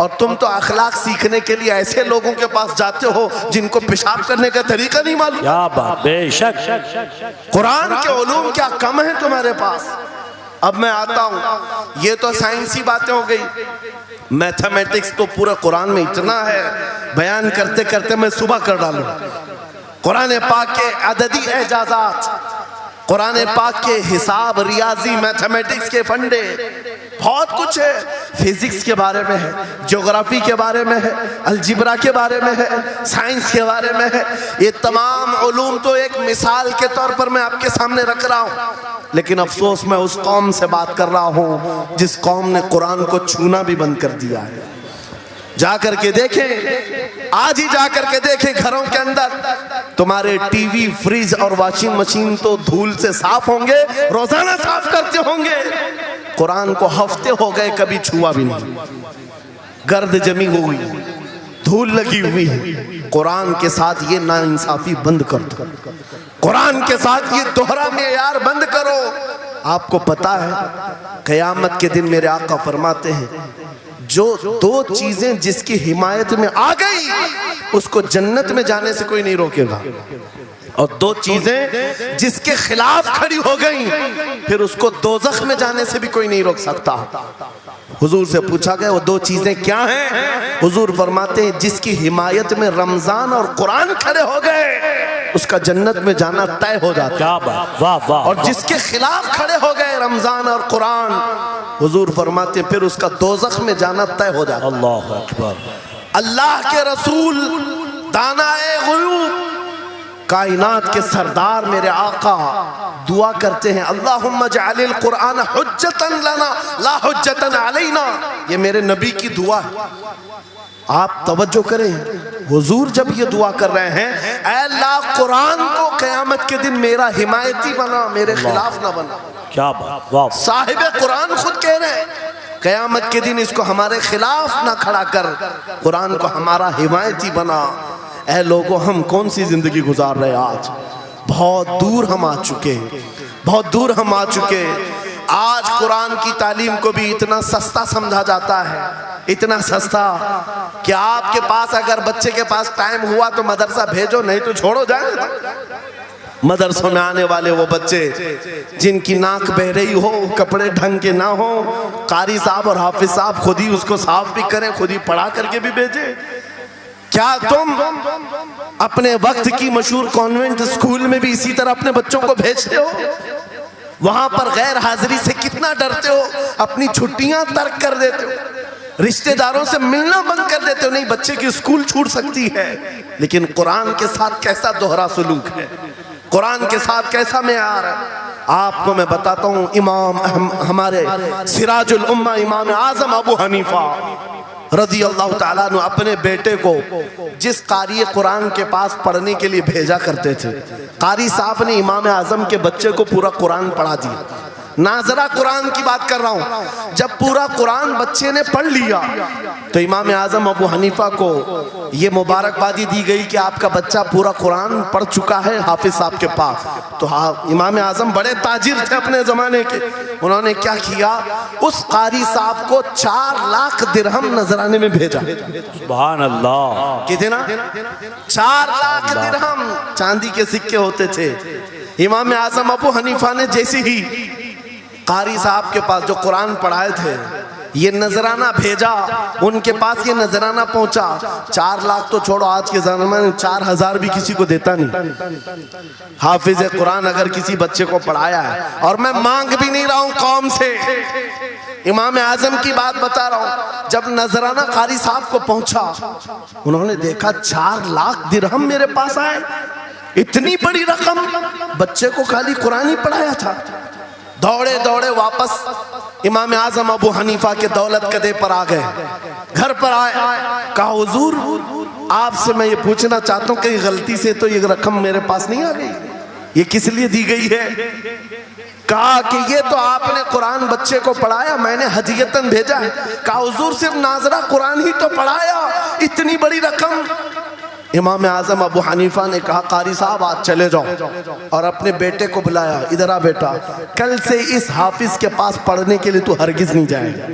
और तुम तो अखलाक सीखने के लिए ऐसे लोगों के पास जाते हो जिनको पेशाब करने का तरीका नहीं मालूम। क्या बात, बेशक। कुरान के उलूम क्या कम है तुम्हारे पास? अब मैं आता हूँ, ये तो साइंसी बातें हो गई, मैथमेटिक्स तो पूरा कुरान में इतना है, बयान करते करते मैं सुबह कर डालूं। कुरान पाक के अददी एजाजात, कुरान पाक के हिसाब, रियाजी, मैथमेटिक्स के फंडे, बहुत कुछ है। फिजिक्स के बारे में है, ज्योग्राफी के बारे में है, अलजिब्रा के बारे में है, साइंस के बारे में है। ये तमाम उलूम तो एक मिसाल के तौर पर मैं आपके सामने रख रहा हूँ, लेकिन अफसोस मैं उस कौम से बात कर रहा हूँ जिस कौम ने कुरान को छूना भी बंद कर दिया है। जाकर के देखें, आज ही जाकर के देखें, घरों के अंदर तुम्हारे टीवी, फ्रिज और वॉशिंग मशीन तो धूल से साफ होंगे, रोजाना साफ करते होंगे, कुरान को हफ्ते हो गए कभी छुआ भी नहीं, गर्द जमी हुई, धूल लगी हुई है। कुरान के साथ ये नाइंसाफी बंद कर दो, कुरान के साथ ये दोहरा मेयार बंद करो। आपको पता है, क़यामत के दिन मेरे आका फरमाते हैं, जो दो चीजें जिसकी हिमायत में आ गई उसको जन्नत में जाने से कोई नहीं रोकेगा, और दो चीजें जिसके खिलाफ खड़ी हो गई फिर उसको दोज़ख में जाने से भी कोई नहीं रोक सकता। हुजूर से पूछा गया वो दो चीजें क्या हैं? हुजूर फरमाते हैं, जिसकी हिमायत में रमजान और कुरान खड़े हो गए उसका जन्नत में जाना तय हो जाता है, और जिसके खिलाफ खड़े हो गए रमजान और कुरान, हुजूर फरमाते हैं फिर उसका दोज़ख में जाना तय हो जाता है। अल्लाह अकबर। अल्लाह के रसूल, दानाए ग़ुयूब, कायनात के सरदार मेरे आका दुआ करते हैं, अल्लाहुम्मा जअलिल कुरान हुज्जतन लना ला हुज्जतन अलैना। ये मेरे नबी की दुआ है, आप तवज्जो करें। हुजूर जब ये दुआ कर रहे हैं, ऐ अल्लाह कुरान को क़यामत के दिन मेरा हिमायती बना, मेरे खिलाफ ना बना। क्या बात, वाह। साहिब कुरान खुद कह रहे हैं क़यामत के दिन इसको हमारे खिलाफ ना खड़ा कर, कुरान को हमारा हिमायती बना। ऐ लोगों, हम कौन सी जिंदगी गुजार रहे आज? बहुत दूर हम आ चुके हैं, बहुत दूर हम आ चुके हैं। आज कुरान की तालीम को भी इतना सस्ता समझा जाता है, इतना सस्ता कि आपके पास अगर बच्चे के पास टाइम हुआ तो मदरसा भेजो, नहीं तो छोड़ो जाए। मदरसों में आने वाले वो बच्चे जिनकी नाक बह रही हो, कपड़े ढंग के ना हो, कारी साहब और हाफिज साहब खुद ही उसको साफ भी करें, खुद ही पढ़ा करके भी भेजे। क्या तुम अपने वक्त की मशहूर कॉन्वेंट स्कूल में भी इसी तरह अपने बच्चों को भेजते हो? वहां पर गैर हाजिरी से कितना डरते हो, अपनी छुट्टियां तर्क कर देते हो, रिश्तेदारों से मिलना बंद कर देते हो। नहीं, बच्चे की स्कूल छूट सकती है, लेकिन कुरान के साथ कैसा दोहरा सलूक है, कुरान के साथ कैसा मेयार है। आपको मैं बताता हूँ, इमाम हमारे सिराजुल उम्मा इमाम आजम अबू हनीफा रज़ी अल्लाह ताला अन्हु अपने बेटे को जिस कारी कुरान के पास पढ़ने के लिए भेजा करते थे, कारी साहब ने इमाम आजम के बच्चे को पूरा कुरान पढ़ा दिया। नाजरा कुरान की बात कर रहा हूँ। जब पूरा कुरान बच्चे ने पढ़ लिया तो इमाम आजम अबू हनीफा को ये मुबारकबादी दी गई कि आपका बच्चा पूरा कुरान पढ़ चुका है हाफिज साहब के पास। तो हाँ, इमाम आजम बड़े ताजिर थे अपने ज़माने के। उन्होंने क्या किया, उस कारी साहब को 4 लाख दिरहम नजराने में भेजा। सुभान अल्लाह। कितना? 4 लाख दिरहम चांदी के सिक्के होते थे। इमाम आजम अबू हनीफा ने जैसे ही कारी साहब के पास जो कुरान पढ़ाए थे ये नजराना भेजा, उनके पास ये नजराना पहुंचा, 4 लाख तो छोड़ो, आज के ज़माने में 4000 भी किसी को देता नहीं। हाफिज कुरान अगर किसी बच्चे को पढ़ाया है, और मैं मांग भी नहीं रहा हूं कौम से, इमाम आजम की बात बता रहा हूं। जब नजराना कारी साहब को पहुंचा, उन्होंने देखा 4 लाख दिरहम मेरे पास आए, इतनी बड़ी रकम, बच्चे को खाली कुरान ही पढ़ाया था। दौड़े दौड़े वापस इमाम आजम अबू हनीफा के दौलत कदे पर आ गए, घर पर आए, कहा हुजूर आपसे मैं ये पूछना चाहता हूँ कि गलती से तो ये रकम मेरे पास नहीं आ गई, ये किस लिए दी गई है? कहा कि ये तो आपने कुरान बच्चे को पढ़ाया, मैंने हदियतन भेजा है। कहा हुजूर सिर्फ नाजरा कुरान ही तो पढ़ाया, इतनी बड़ी रकम? इमाम आजम अबू हनीफा ने कहा कारी साहब आज चले जाओ, और अपने बेटे को बुलाया, इधर आ बेटा, कल से इस हाफिज के पास पढ़ने के लिए तू हरगिज नहीं जाएगा,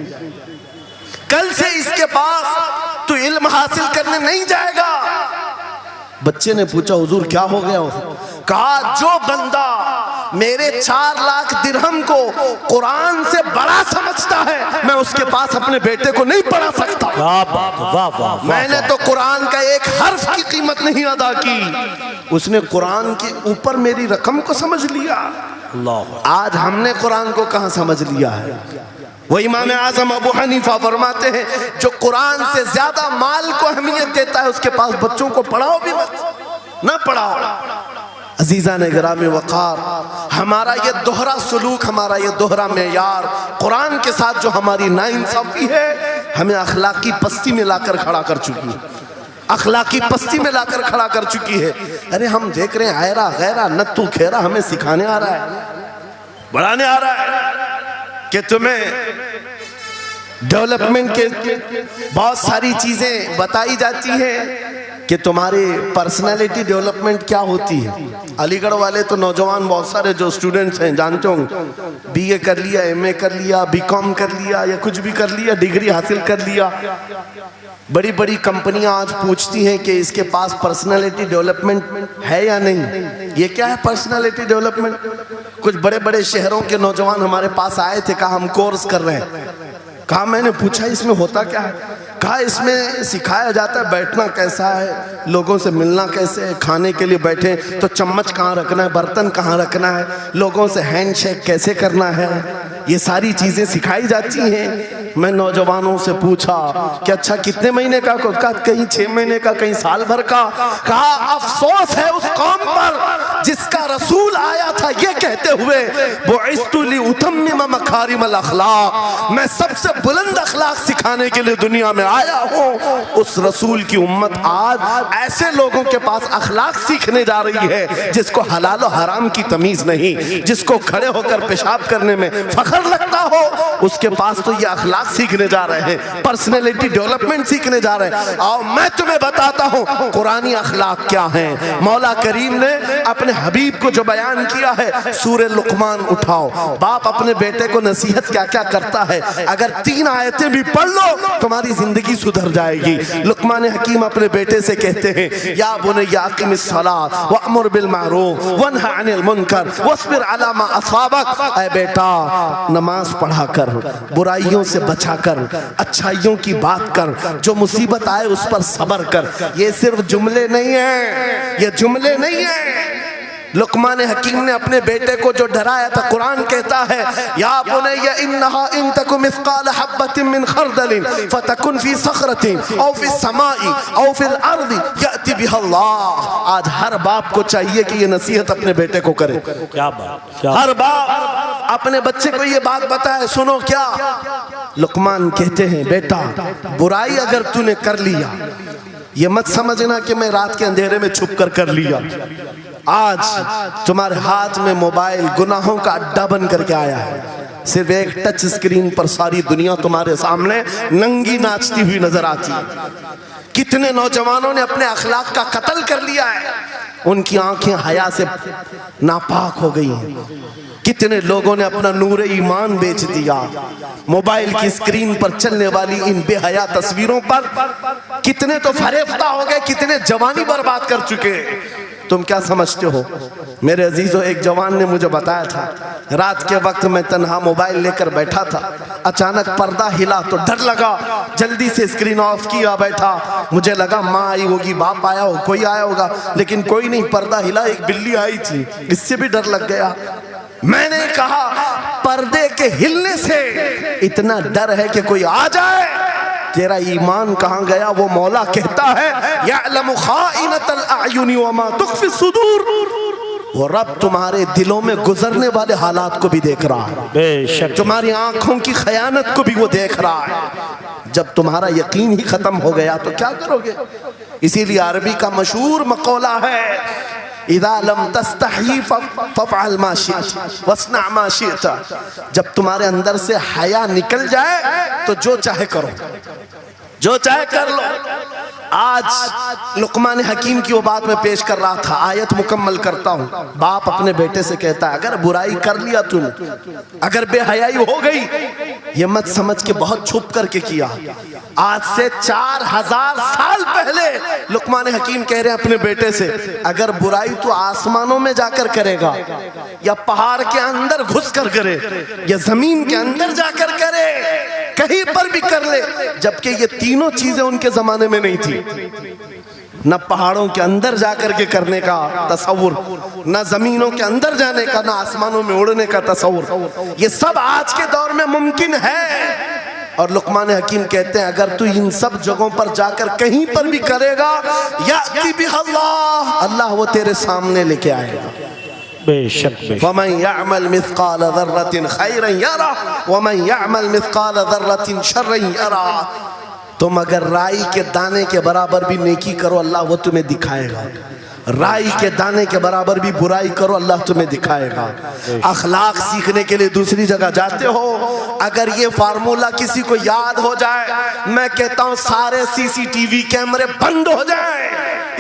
कल से इसके पास तू इल्म हासिल करने नहीं जाएगा। बच्चे ने पूछा हुजूर क्या हो गया? कहा जो बंदा मेरे 4 लाख दिरहम को कुरान से बड़ा समझता है, मैं उसके पास अपने बेटे को नहीं पढ़ा सकता। मैंने तो कुरान का एक हर्फ की कीमत नहीं अदा की, उसने कुरान के ऊपर मेरी रकम को समझ लिया। आज हमने कुरान को कहां समझ लिया है? वो इमाम आजम अबू हनीफा फरमाते हैं जो कुरान से ज्यादा माल को अहमियत देता है उसके पास बच्चों को पढ़ाओ भी मत, ना पढ़ाओ। अजीज़ा ने गिरामी वक़ार, हमारा ये दोहरा सलूक, हमारा ये दोहरा मेयार कुरान के साथ जो हमारी नाइंसाफ़ी है, हमें अखलाकी पस्ती में लाकर खड़ा कर चुकी है, अखलाकी पस्ती में लाकर खड़ा कर चुकी है। अरे हम देख रहे हैं आयरा गैरा नत्तू खेरा हमें सिखाने आ रहा है, बढ़ाने आ रहा है कि तुम्हें डेवलपमेंट के बहुत सारी चीज़ें बताई जाती हैं कि तुम्हारी पर्सनालिटी डेवलपमेंट क्या होती है। अलीगढ़ वाले तो नौजवान बहुत सारे जो स्टूडेंट्स हैं जानते होंगे, बीए कर लिया, एमए कर लिया, बीकॉम कर लिया, या कुछ भी कर लिया, डिग्री हासिल कर लिया। बड़ी बड़ी कंपनियां आज पूछती हैं कि इसके पास पर्सनालिटी डेवलपमेंट है या नहीं। ये क्या है पर्सनालिटी डेवलपमेंट? कुछ बड़े बड़े शहरों के नौजवान हमारे पास आए थे, कहा हम कोर्स कर रहे हैं। कहा मैंने पूछा इसमें होता क्या है? कहा इसमें सिखाया जाता है बैठना कैसा है, लोगों से मिलना कैसे है, खाने के लिए बैठे तो चम्मच कहाँ रखना है, बर्तन कहाँ रखना है, लोगों से हैंडशेक कैसे करना है, ये सारी चीज़ें सिखाई जाती हैं। मैं नौजवानों से पूछा कि अच्छा कितने महीने का? कहा कहीं 6 महीने का, कहीं साल भर का। कहा अफसोस है उस कौम पर जिसका रसूल आया था ये कहते हुए बुइस्तु लिउतम्मिम मकारिमल अखलाक, मैं सबसे बुलंद अखलाक सिखाने के लिए दुनिया में आया हूँ। उस रसूल की उम्मत आज ऐसे लोगों के पास अखलाक सीखने जा रही है जिसको हलाल और हराम की तमीज नहीं, जिसको खड़े होकर पेशाब करने में फख्र लगता हो, उसके पास तो ये अखलाक सीखने जा रहे हैं, पर्सनैलिटी डेवलपमेंट सीखने जा रहे हैं। और मैं तुम्हें बताता हूँ कुरानी अखलाक क्या है। मौला करीम ने अपने हबीब को जो बयान किया है, सूरे लुकमान उठाओ, बाप अपने बेटे को नसीहत क्या क्या करता है, अगर 3 आयतें भी पढ़ लो तुम्हारी जिंदगी सुधर जाएगी। लुकमान हकीम अपने बेटे से कहते हैं, या बुनय्या अक़िमिस सलात वअमुर बिल मारूफ वन्हा अनिल मुनकर वस्बिर अला मा असाबक, ऐ बेटा नमाज पढ़ा कर, बुराइयों से बचा कर, अच्छाइयों की बात कर, जो मुसीबत आए उस पर सब्र कर। ये सिर्फ जुमले नहीं है, ये जुमले नहीं है। लुकमान हकीम ने अपने बेटे को जो डराया था, कुरान कहता है, या बुनय्या इन्नहा इन तकु मिस्काल हब्बतिन मिन खरदलिन फतकुन फी सखरतिन औ फी समाई औ फिल अर्दी याति बिहा अल्लाह। आज हर बाप को चाहिए कि ये नसीहत अपने बेटे को करे। क्या बात, क्या हर बाप अपने बच्चे को ये बात बताए, सुनो क्या लुकमान कहते हैं, बेटा बुराई अगर तूने कर लिया, ये मत समझना कि मैं रात के अंधेरे में छुप कर लिया। आज तुम्हारे हाथ में मोबाइल गुनाहों का अड्डा बन करके आया है। सिर्फ एक टच स्क्रीन पर सारी दुनिया तुम्हारे सामने नंगी नाचती हुई नजर आती है। कितने नौजवानों ने अपने अखलाक का कत्ल कर लिया है, उनकी आंखें हया से नापाक हो गई हैं। कितने लोगों ने अपना नूर ईमान बेच दिया मोबाइल की स्क्रीन पर चलने वाली इन बेहया तस्वीरों पर। कितने तो फरेफ्ता हो गए, कितने जवानी बर्बाद कर चुके। तुम क्या समझते हो मेरे अजीजों, एक जवान ने मुझे बताया था, रात के वक्त मैं तन्हा मोबाइल लेकर बैठा था, अचानक पर्दा हिला तो डर लगा, जल्दी से स्क्रीन ऑफ किया, बैठा। मुझे लगा माँ आई होगी, बाप आया हो, कोई आया होगा, लेकिन कोई नहीं। पर्दा हिला, एक बिल्ली आई थी, इससे भी डर लग गया। मैंने कहा पर्दे के हिलने से इतना डर है कि कोई आ जाए, तेरा ईमान कहाँ गया? वो मौला कहता है, यअलमु खाइनतल अयुनि वमा तुख्फी सुदूर, वो रब तुम्हारे दिलों में गुजरने वाले हालात को भी देख रहा है, बेशक तुम्हारी आंखों की खयानत को भी वो देख रहा है। जब तुम्हारा यकीन ही खत्म हो गया तो क्या करोगे? इसीलिए अरबी का मशहूर मकौला है, इज़ा लम तस्तही फफ़अल मा शिअत वस्ना मा शिअत। जब तुम्हारे अंदर से हया निकल जाए तो जो चाहे करो, जो चाहे कर लो। आज लुकमान हकीम की वो बात मैं पेश कर रहा था, आयत मुकम्मल करता हूँ। बाप अपने बेटे से कहता है, अगर बुराई कर लिया तूने, अगर बेहयाई हो गई, ये मत समझ के बहुत छुप करके किया। आज से 4000 साल पहले लुकमान हकीम कह रहे हैं अपने बेटे से, अगर बुराई तो आसमानों में जाकर करेगा, या पहाड़ के अंदर घुस कर करे, या जमीन के अंदर जाकर करे, कहीं पर भी कर ले। जबकि ये तीनों चीजें उनके जमाने में नहीं थी, न पहाड़ों के अंदर जाकर के करने का तसव्वुर, न जमीनों के अंदर जाने का, न आसमानों में उड़ने का तसव्वुर। ये सब आज के दौर में मुमकिन है। और लुकमान हकीम कहते हैं, अगर तू इन सब जगहों पर जाकर कहीं पर भी करेगा, याति बिहा अल्लाह, अल्लाह वो तेरे सामने लेके आएगा। बेशक वमन यअमल मिस्काल ज़र्रतिन खैरन यरा वमन यअमल मिस्काल ज़र्रतिन शर्रन यरा। तुम अगर राई के दाने के बराबर भी नेकी करो, अल्लाह वो तुम्हें दिखाएगा। राई के दाने के बराबर भी बुराई करो, अल्लाह तुम्हें दिखाएगा। अखलाक सीखने के लिए दूसरी जगह जाते हो, अगर ये फार्मूला किसी को याद हो जाए, मैं कहता हूँ सारे सीसीटीवी कैमरे बंद हो जाए,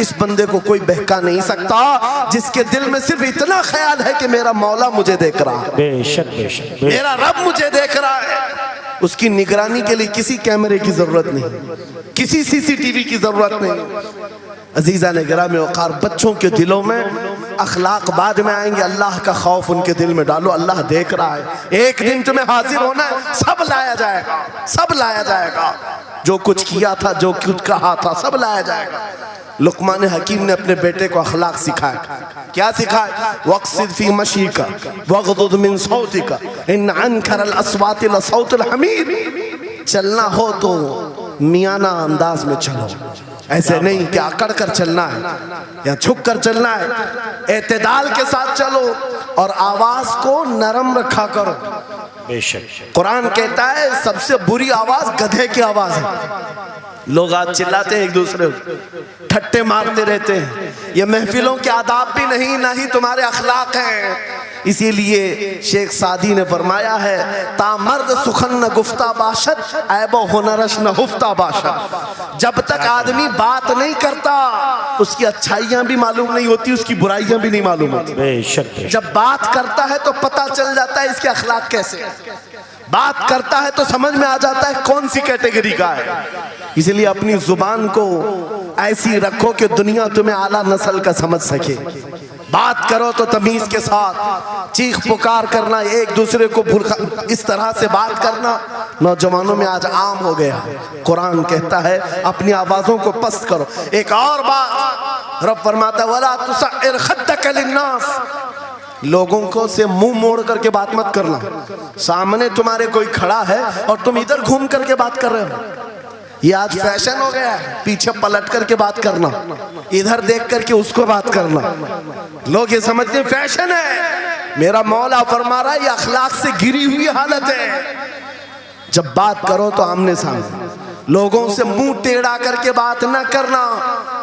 इस बंदे को कोई बहका नहीं सकता, जिसके दिल में सिर्फ इतना ख्याल है कि मेरा मौला मुझे देख रहा है, बेशक बेशक मेरा रब मुझे देख रहा है। उसकी निगरानी के लिए किसी कैमरे की जरूरत नहीं, किसी सीसीटीवी की जरूरत नहीं। अजीजा ने गिरामी वक़ार, बच्चों के दिलों में अखलाक बाद में आएंगे, अल्लाह का खौफ उनके दिल में डालो। अल्लाह देख रहा है, एक दिन तुम्हें हाजिर होना है, सब लाया जाएगा, सब लाया जाएगा। जो कुछ किया था, जो कुछ कहा था, सब लाया जाएगा। लुकमान हकीम ने अपने बेटे को अखलाक सिखाया। क्या सिखाया? वक़्सिद फी मशीका वग़दुद मिन सौतिका इन अनकरल अस्वाति लसौतुल हमीर। चलना हो तो मियाना अंदाज में चलो, ऐसे नहीं कि अकड़ कर चलना है या झुक कर चलना है, एतदाल के साथ चलो और आवाज को नरम रखा करो। बेशक कुरान कहता है सबसे बुरी आवाज गधे की आवाज है। लोग आज चिल्लाते हैं एक दूसरे को, ठट्टे मारते रहते हैं। ये महफिलों के आदाब भी नहीं, ना ही तुम्हारे अखलाक हैं। इसीलिए शेख सादी ने फरमाया है, तामर्द सुखन न गुफ्ता बाशद ऐबो हुनरश न हुफ्ता बाशद। जब तक आदमी बात नहीं करता उसकी अच्छाइयां भी मालूम नहीं होती, उसकी बुराइयां भी नहीं मालूम होती। बेशक जब बात करता है तो पता चल जाता है इसके अखलाक कैसे। बात करता है तो समझ में आ जाता है कौन सी कैटेगरी का है। इसलिए अपनी जुबान को ऐसी रखो कि दुनिया तुम्हें आला नस्ल का समझ सके। बात करो तो तमीज के साथ, चीख पुकार करना, एक दूसरे को इस तरह से बात करना नौजवानों में आज आम हो गया। कुरान कहता है अपनी आवाजों को पस्त करो। एक और बात रब फरमाता है, वला तुसइर खद्दक लिन्नास, लोगों को से मुंह मोड़ करके बात मत करना। सामने तुम्हारे कोई खड़ा है और तुम इधर घूम करके बात कर रहे हो। ये आज फैशन हो गया है, पीछे पलट करके बात करना, इधर देख करके उसको बात करना। लोग ये समझते हैं फैशन है। मेरा मौला फरमा रहा है ये अखलाक से गिरी हुई हालत है। जब बात करो तो आमने सामने, लोगों से मुंह टेढ़ा करके बात ना करना।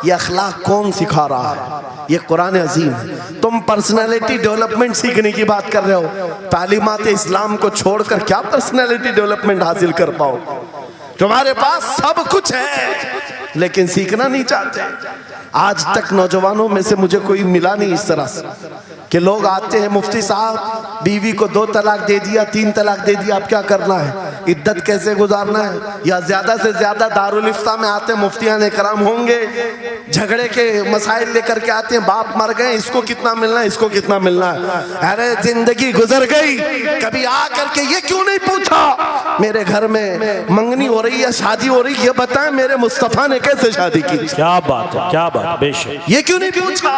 ये अखलाक कौन सिखा रहा है? ये कुरान अजीम है। तुम पर्सनालिटी डेवलपमेंट सीखने की बात कर रहे हो, तालीमात इस्लाम को छोड़कर क्या पर्सनालिटी डेवलपमेंट हासिल कर पाओ? तुम्हारे पास सब कुछ है लेकिन सीखना नहीं चाहते। आज तक नौजवानों में से मुझे कोई मिला नहीं इस तरह से कि लोग आते हैं, मुफ्ती साहब बीवी को 2 तलाक दे दिया, 3 तलाक दे दिया, अब क्या करना है, इद्दत कैसे गुजारना है? या ज्यादा से ज्यादा दारुल इफ्ता में आते हैं, मुफ्तियान इकराम होंगे, झगड़े के मसाइल लेकर के आते हैं, बाप मर गए, इसको कितना मिलना है, इसको कितना मिलना है। अरे जिंदगी गुजर गई, कभी आ करके ये क्यों नहीं पूछा मेरे घर में मंगनी हो रही है, शादी हो रही है, ये बताएं मेरे मुस्तफा ने कैसे शादी की? क्या बात है, क्या बात, बेशक। ये क्यों नहीं पूछा?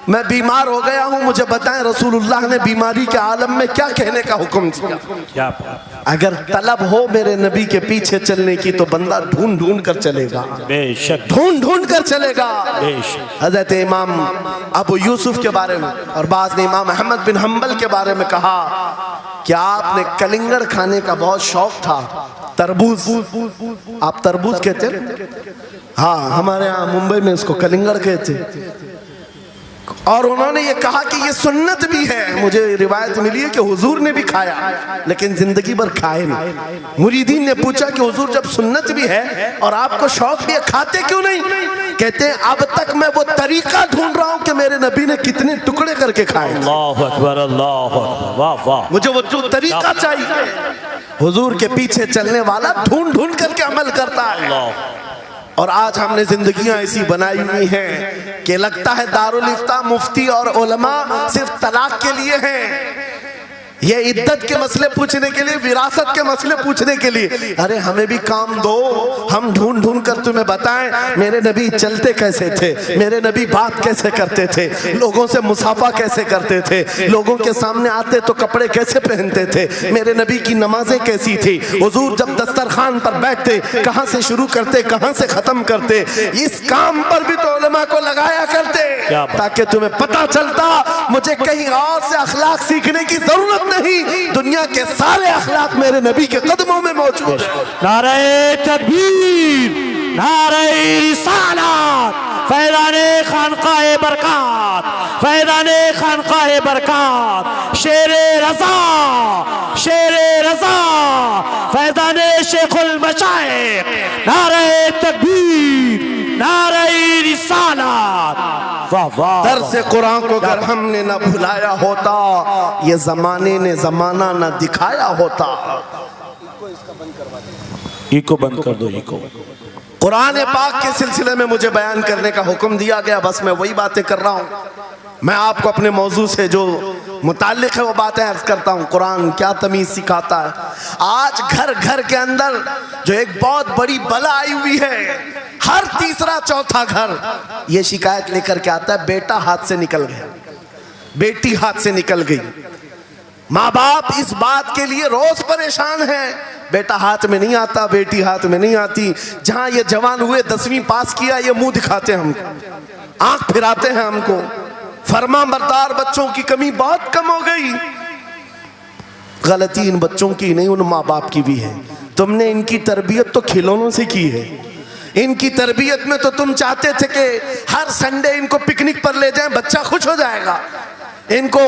मैं बीमार हो गया हूं, मुझे बताएं रसूलुल्लाह ने बीमारी के आलम में क्या कहने का हुक्म दिया? क्या बात। अगर तलब हो मेरे नबी के पीछे चलने की तो बंदा ढूंढ ढूंढ कर चलेगा, बेशक ढूंढ ढूंढ कर चलेगा। बेशक। हजरत इमाम अबू यूसुफ के बारे में और बाद में इमाम अहमद बिन हम्बल के बारे में कहा कि आपने कलिंगड़ खाने का बहुत शौक था। तरबूज, आप तरबूज कहते हैं? हाँ, हमारे यहाँ मुंबई में इसको कलिंगड़ कहते। और उन्होंने ये कहा कि ये सुन्नत भी है। मुझे रिवायत मिली है कि हुजूर ने भी खाया लेकिन जिंदगी भर खाए नहीं। मुरीदीन ने पूछा कि हुजूर जब सुन्नत भी है और आपको शौक भी है, खाते क्यों नहीं? कहते हैं अब तक मैं वो तरीका ढूंढ रहा हूं कि मेरे नबी ने कितने टुकड़े करके खाए। अल्लाहु अकबर, अल्लाहु अकबर, वाह वाह। मुझे वो जो तरीका चाहिए। हुजूर के पीछे चलने वाला ढूंढ ढूंढ करके अमल करता है। और आज हमने जिंदगियां ऐसी बनाई हुई हैं कि लगता है दारुल इफ्ता, मुफ्ती और उलमा सिर्फ तलाक के लिए हैं, ये इद्दत के मसले पूछने के लिए, विरासत के मसले पूछने के लिए। अरे हमें भी काम दो, हम ढूंढ ढूंढ कर तुम्हें बताएं मेरे नबी चलते कैसे थे, मेरे नबी बात कैसे करते थे, लोगों से मुसाफा कैसे करते थे, लोगों के सामने आते तो कपड़े कैसे पहनते थे, मेरे नबी की नमाजें कैसी थी, हुजूर जब दस्तरखान पर बैठते कहां से शुरू करते कहां से खत्म करते। इस काम पर भी तो उलमा को लगाया करते ताकि तुम्हें पता चलता मुझे कहीं और से अखलाक सीखने की जरूरत नहीं, दुनिया के सारे अखलाक मेरे नबी के कदमों में मौजूद है। नारे तकबीर, नारे रिसालत, फैज़ाने खानकाए बरकत, फैज़ाने खानकाए बरकत, शेरे रज़ा, शेरे रज़ा, फैज़ाने शेखुल मशाइख, नारे तकबीर, नारे रिसालत। वाह वाह। दर्स कुरान को अगर हमने न भुलाया होता, ये जमाने ने जमाना न दिखाया होता। इको बंद कर दो, इको। कुरान पाक के सिलसिले में मुझे बयान करने का हुक्म दिया गया, बस मैं वही बातें कर रहा हूँ। मैं आपको अपने मौजू से जो मुताल्लिक है वो बातें अर्ज करता हूँ। कुरान क्या तमीज सिखाता है। आज घर घर के अंदर जो एक बहुत बड़ी बला आई हुई है, हर तीसरा चौथा घर ये शिकायत लेकर के आता है बेटा हाथ से निकल गया, बेटी हाथ से निकल गई। माँ बाप इस बात के लिए रोज परेशान हैं बेटा हाथ में नहीं आता, बेटी हाथ में नहीं आती। जहां ये जवान हुए 10वीं पास किया, ये मुंह दिखाते हैं हमको, आंख फिराते हैं हमको। फरमाबरदार बच्चों की कमी बहुत कम हो गई। गलती इन बच्चों की नहीं, उन माँ बाप की भी है। तुमने इनकी तरबियत तो खिलौनों से की है। इनकी तरबियत में तो तुम चाहते थे कि हर संडे इनको पिकनिक पर ले जाएं, बच्चा खुश हो जाएगा। इनको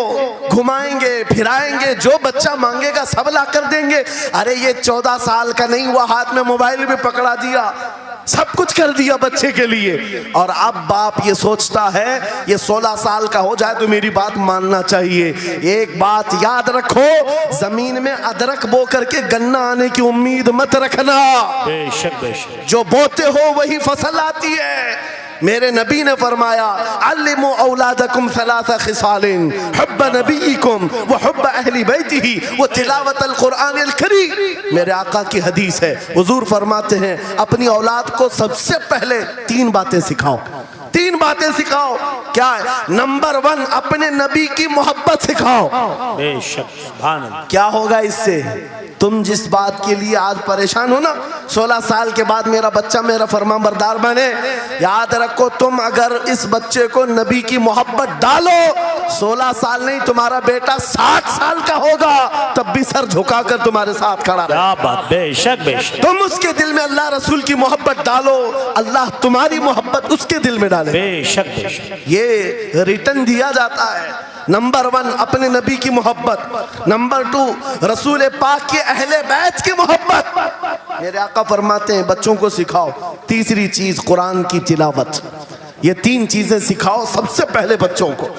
घुमाएंगे फिराएंगे, जो बच्चा मांगेगा सब ला कर देंगे। अरे ये 14 साल का नहीं हुआ, हाथ में मोबाइल भी पकड़ा दिया, सब कुछ कर दिया बच्चे के लिए। और अब बाप ये सोचता है ये 16 साल का हो जाए तो मेरी बात मानना चाहिए। एक बात याद रखो, जमीन में अदरक बो करके गन्ना आने की उम्मीद मत रखना। बेशक बेशक, जो बोते हो वही फसल आती है। मेरे नबी ने फरमाया, अल्लिमु औलादकुम सलासा खिसालिन, हुब्ब नबीकुम व हुब्ब अहली बैतिही व तिलावतल कुरआनिल करीम। मेरे आका की हदीस है, हुजूर फरमाते हैं अपनी औलाद को सबसे पहले 3 बातें सिखाओ। 3 बातें सिखाओ। क्या है? नंबर 1, अपने नबी की मोहब्बत सिखाओ। बेशक, सुभान अल्लाह। क्या होगा इससे? तुम जिस बात के लिए आज परेशान हो ना, 16 साल के बाद मेरा बच्चा मेरा फरमाबरदार बने, याद रखो तुम अगर इस बच्चे को नबी की मोहब्बत डालो, 16 साल नहीं तुम्हारा बेटा 60 साल का होगा, तब भी सर झुकाकर तुम्हारे साथ खड़ा रहे। क्या बात, बेशक बेशक। तुम उसके दिल में अल्लाह रसूल की मोहब्बत डालो, अल्लाह तुम्हारी मोहब्बत उसके दिल में डाले। बेशक बेशक, ये रिटर्न दिया जाता है। नंबर 1 अपने नबी की मोहब्बत, नंबर 2 रसूल पाक के अहले बैत की मोहब्बत। मेरे आका फरमाते हैं बच्चों को सिखाओ। तीसरी चीज कुरान की तिलावत। ये 3 चीजें सिखाओ सबसे पहले बच्चों को।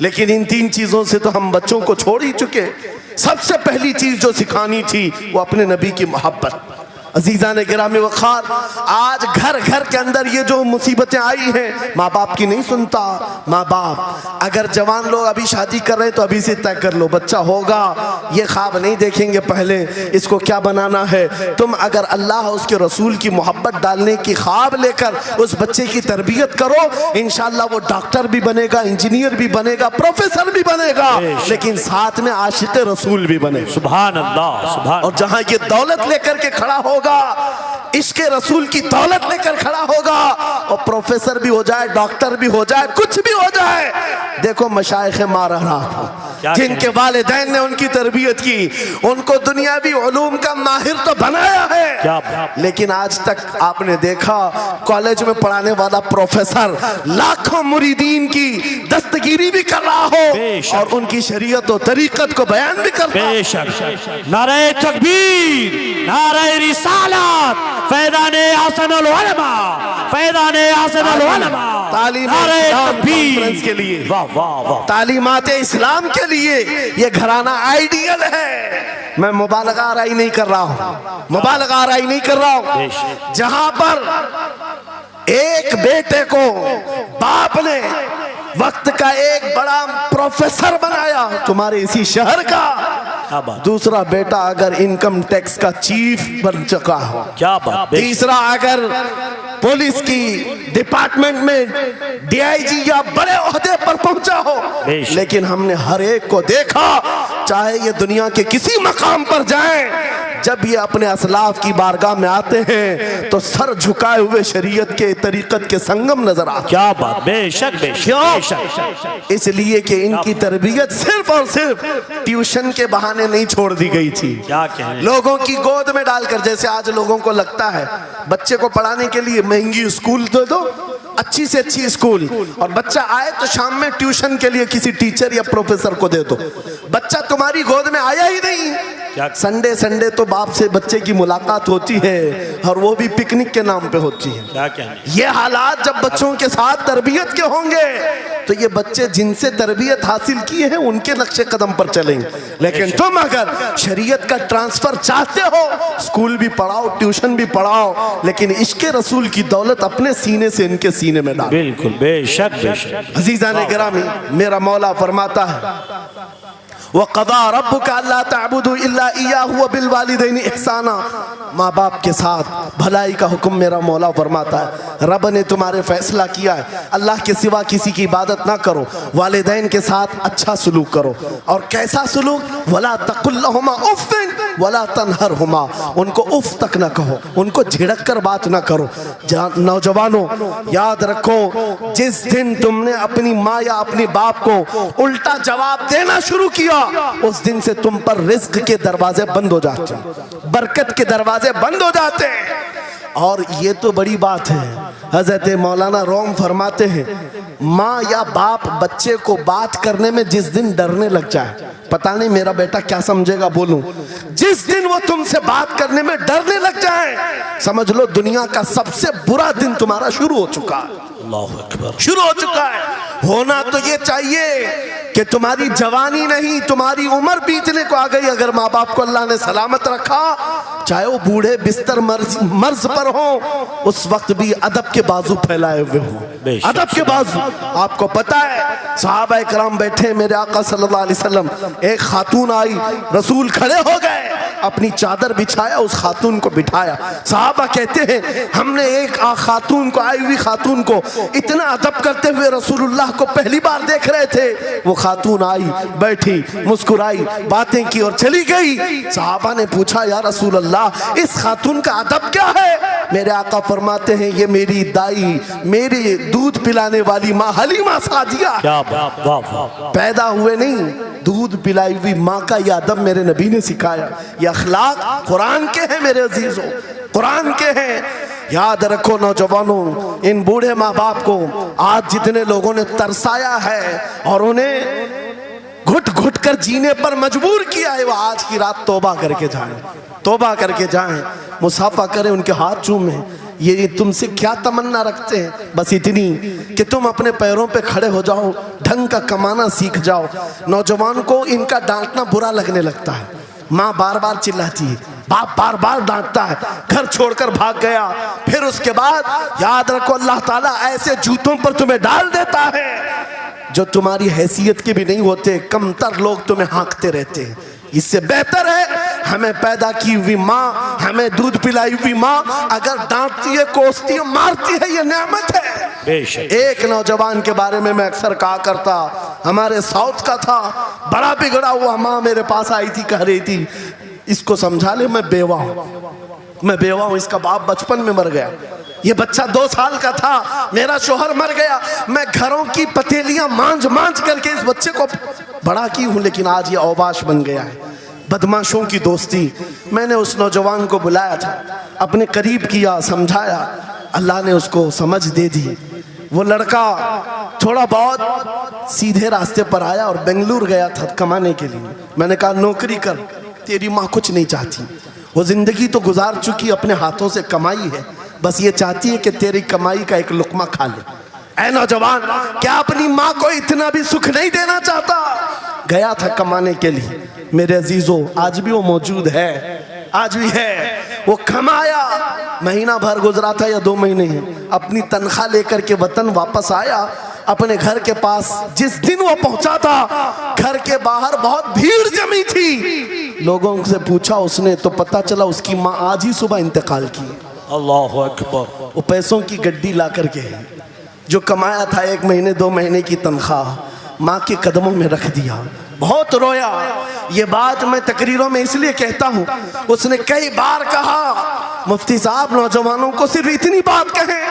लेकिन इन 3 चीजों से तो हम बच्चों को छोड़ ही चुके। सबसे पहली चीज जो सिखानी थी वो अपने नबी की मोहब्बत। अजीज़ान गिरामी वक़ार, आज घर घर के अंदर ये जो मुसीबतें आई हैं, माँ बाप की नहीं सुनता। माँ बाप अगर जवान लोग अभी शादी कर रहे हैं तो अभी से तय कर लो, बच्चा होगा, ये ख्वाब नहीं देखेंगे पहले इसको क्या बनाना है। तुम अगर अल्लाह उसके रसूल की मोहब्बत डालने की ख्वाब लेकर उस बच्चे की तरबियत करो, इंशाअल्लाह वो डॉक्टर भी बनेगा, इंजीनियर भी बनेगा, प्रोफेसर भी बनेगा, लेकिन साथ में आशिक रसूल भी बने। सुभान अल्लाह, सुभान। और जहाँ ये दौलत लेकर के खड़ा हो, इश्क़े रसूल की दौलत लेकर खड़ा होगा, और प्रोफेसर भी हो जाए, डॉक्टर भी हो जाए, कुछ भी हो जाए। देखो मशाइख़ मारा रहा, जिनके वालिदैन ने उनकी तरबियत की, उनको दुनियावी उलूम का माहिर तो बनाया है, लेकिन आज तक आपने देखा कॉलेज में पढ़ाने वाला प्रोफेसर लाखों मुरीदीन की दस्तगीरी भी कर रहा हो और उनकी शरीयत और तरीक़त को बयान भी करता है। नारे तकबीर, नारे रिसालत, फैज़ाने हसनुल उलमा, फैज़ाने हसनुल उलमा। नारे तकबीर के लिए, वाह वाह वाह, तालीमात इस्लाम के लिए ये घराना आइडियल है। मैं मुबालगा आराई नहीं कर रहा हूँ, मुबालगा आराई नहीं कर रहा हूँ। जहां पर एक बेटे को बाप ने वक्त का एक बड़ा प्रोफेसर बनाया तुम्हारे इसी शहर का, दूसरा बेटा अगर इनकम टैक्स का चीफ बन चुका हो, क्या बात, तीसरा अगर पुलिस की डिपार्टमेंट में डीआईजी या बड़े ओहदे पर पहुंचा हो, लेकिन हमने हर एक को देखा, चाहे ये दुनिया के किसी मकाम पर जाएं, जब ये अपने असलाफ की बारगाह में आते हैं तो सर झुकाए हुए शरीयत के तरीक़त के संगम नजर आते। क्या बात, बेशक बेशक। इसलिए कि इनकी तरबियत सिर्फ और सिर्फ ट्यूशन के बहाने नहीं छोड़ दी गई थी, क्या कहने, लोगों की गोद में डालकर। जैसे आज लोगों को लगता है बच्चे को पढ़ाने के लिए महंगी स्कूल दे दो, अच्छी से अच्छी स्कूल, और बच्चा आए तो शाम में ट्यूशन के लिए किसी टीचर या प्रोफेसर को दे दो। बच्चा तुम्हारी गोद में आया ही नहीं। संडे संडे तो बाप से बच्चे की मुलाकात होती है, और वो भी पिकनिक के नाम पे होती है। क्या कहने, ये हालात जब बच्चों के साथ तरबियत के होंगे तो ये बच्चे जिनसे तरबियत हासिल किए हैं उनके नक्शे कदम पर चलेंगे। लेकिन तुम अगर शरीयत का ट्रांसफर चाहते हो, स्कूल भी पढ़ाओ, ट्यूशन भी पढ़ाओ, लेकिन इश्क़े रसूल की दौलत अपने सीने से इनके सीने में डालो। बिल्कुल, बेशक बेशक। अज़ीज़ान गिरामी, मेरा मौला फरमाता है वक़ज़ा रब्बुका अल्ला तअबुदू इल्ला इय्याहु व बिल वालिदैनि इहसाना। माँ बाप के साथ भलाई का हुक्म मेरा मौला फरमाता है। रब ने तुम्हारे फैसला किया है अल्लाह के सिवा किसी की इबादत ना करो, वालिदैन के साथ अच्छा सलूक करो। और कैसा सलूक? वला तकुल्लहुमा उफ़्फ़िन वला तनहरहुमा, उनको उफ तक ना कहो, उनको झिड़क कर बात ना करो। नौजवानों याद रखो, जिस दिन तुमने अपनी माँ या अपने बाप को उल्टा जवाब देना शुरू किया, उस दिन से तुम पर रिज्क के दरवाजे बंद हो जाते हैं, बरकत के दरवाजे बंद हो जाते हैं। और ये तो बड़ी बात है, हजरत मौलाना रोम फरमाते हैं, माँ या बाप बच्चे को बात करने में जिस दिन डरने लग जाए, पता नहीं मेरा बेटा क्या समझेगा बोलूं, जिस दिन वो तुमसे बात करने में डरने लग जाए, समझ लो दुनिया का सबसे बुरा दिन तुम्हारा शुरू हो चुका है। अल्लाहु अकबर। शुरू हो चुका है। होना तो ये चाहिए कि तुम्हारी जवानी नहीं, तुम्हारी उम्र बीतने को आ गई, अगर माँ बाप को अल्लाह ने सलामत रखा, चाहे वो बूढ़े बिस्तर मर्ज पर हो, उस वक्त भी अदब के बाजू फैलाए हुए हो, अदब के बाजू। आपको पता है सहाबा इकराम बैठे, मेरे आका सल्लल्लाहु अलैहि वसल्लम, एक खातून आई, रसूल खड़े हो गए, अपनी चादर बिछाया, उस खातून को बिठाया। सहाबा कहते हैं हमने एक खातून को, आई हुई खातून को इतना अदब करते हुए रसूलुल्लाह को पहली बार देख रहे थे। वो खातून आई, बैठी, मुस्कुराई, बातें की और चली गई। सहाबा ने पूछा या रसूल अल्लाह, इस खातून का अदब क्या है? मेरे आका फरमाते हैं ये मेरी दाई, मेरी दूध पिलाने वाली माँ हलीमा सादिया, पैदा हुए नहीं, दूध पिलाई हुई माँ का यह अदब मेरे नबी ने सिखाया। ये अखलाक कुरान के हैं मेरे अजीजों, कुरान के हैं। याद रखो नौजवानों, इन बूढ़े माँ बाप को आज जितने लोगों ने तरसाया है और उन्हें घुट घुट कर जीने पर मजबूर किया है, वो आज की रात तौबा करके जाएं, तौबा करके जाएं, मुसाफा करें, उनके हाथ चूमें। ये तुमसे क्या तमन्ना रखते हैं? बस इतनी कि तुम अपने पैरों पे खड़े हो जाओ, ढंग का कमाना सीख जाओ। नौजवान को इनका डांटना बुरा लगने लगता है, माँ बार बार चिल्लाती है, बाप बार बार डांटता है, घर छोड़कर भाग गया, फिर उसके बाद याद रखो अल्लाह ताला ऐसे जूतों पर तुम्हें डाल देता है जो तुम्हारी हैसियत के भी नहीं होते, कमतर लोग तुम्हें हाँकते रहते हैं। इससे बेहतर है हमें पैदा की हुई माँ, हमें दूध पिलाई हुई माँ अगर डांटती है, कोसती है, मारती है, ये नेमत है। बेशक। एक नौजवान के बारे में मैं अक्सर कहा करता, हमारे साउथ का था, बड़ा बिगड़ा हुआ, माँ मेरे पास आई थी, कह रही थी इसको समझा ले, मैं बेवा हूँ, मैं बेवा हूँ, इसका बाप बचपन में मर गया, ये बच्चा 2 साल का था, मेरा शोहर मर गया, मैं घरों की पतेलियां मांझ मांझ करके इस बच्चे को बड़ा की हूं, लेकिन आज ये औबाश बन गया है। बदमाशों की दोस्ती। मैंने उस नौजवान को बुलाया था, अपने करीब किया, समझाया, अल्लाह ने उसको समझ दे दी। वो लड़का थोड़ा बहुत सीधे रास्ते पर आया और बेंगलुरु गया था कमाने के लिए। मैंने कहा नौकरी कर, तेरी माँ कुछ नहीं चाहती, वो जिंदगी तो गुजार चुकी, अपने हाथों से कमाई है, बस ये चाहती है कि तेरी कमाई का एक लुकमा खा ले। ऐ नौजवान, क्या अपनी माँ को इतना भी सुख नहीं देना चाहता? गया था कमाने के लिए। मेरे अजीजों, आज भी वो मौजूद है, आज भी है। वो कमाया, महीना भर गुजरा था या 2 महीने ही, अपनी तनख्वाह लेकर के वतन वापस आया। अपने घर के पास जिस दिन वो पहुंचा था, घर के बाहर बहुत भीड़ जमी थी। लोगों से पूछा उसने तो पता चला उसकी माँ आज ही सुबह इंतकाल की। अल्लाहु अकबर। वो पैसों की गड्डी ला करके जो कमाया था 1 महीने 2 महीने की तनख्वाह माँ के कदमों में रख दिया। बहुत रोया। ये बात मैं तकरीरों में इसलिए कहता हूँ, उसने कई बार कहा मुफ्ती साहब नौजवानों को सिर्फ इतनी बात कहें,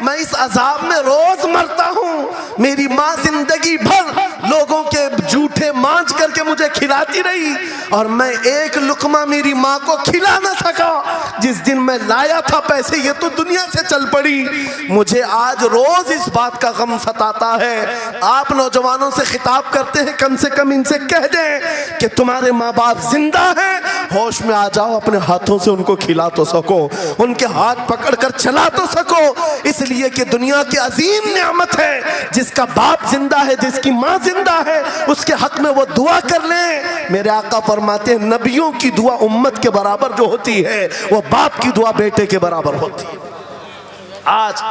मैं इस अजाब में रोज मरता हूँ। मेरी माँ जिंदगी भर लोगों के जूठे मांझ करके मुझे खिलाती रही और मैं एक लुकमा मेरी माँ को खिला ना सका। जिस दिन मैं लाया था पैसे, ये तो दुनिया से चल पड़ी। मुझे आज रोज इस बात का गम सताता है। आप नौजवानों से खिताब करते हैं, कम से कम इनसे कह दें कि तुम्हारे माँ बाप जिंदा हैं, होश में आ जाओ, अपने हाथों से उनको खिला तो सको, उनके हाथ पकड़ कर चला तो सको। इसलिए कि दुनिया की अजीम नेमत है, जिसका बाप जिंदा है, जिसकी माँ जिंदा है, उसके हक में वो दुआ कर ले। मेरे आका फरमाते हैं नबियों की दुआ उम्मत के बराबर जो होती है, वो बाप की दुआ बेटे के बराबर होती है। आज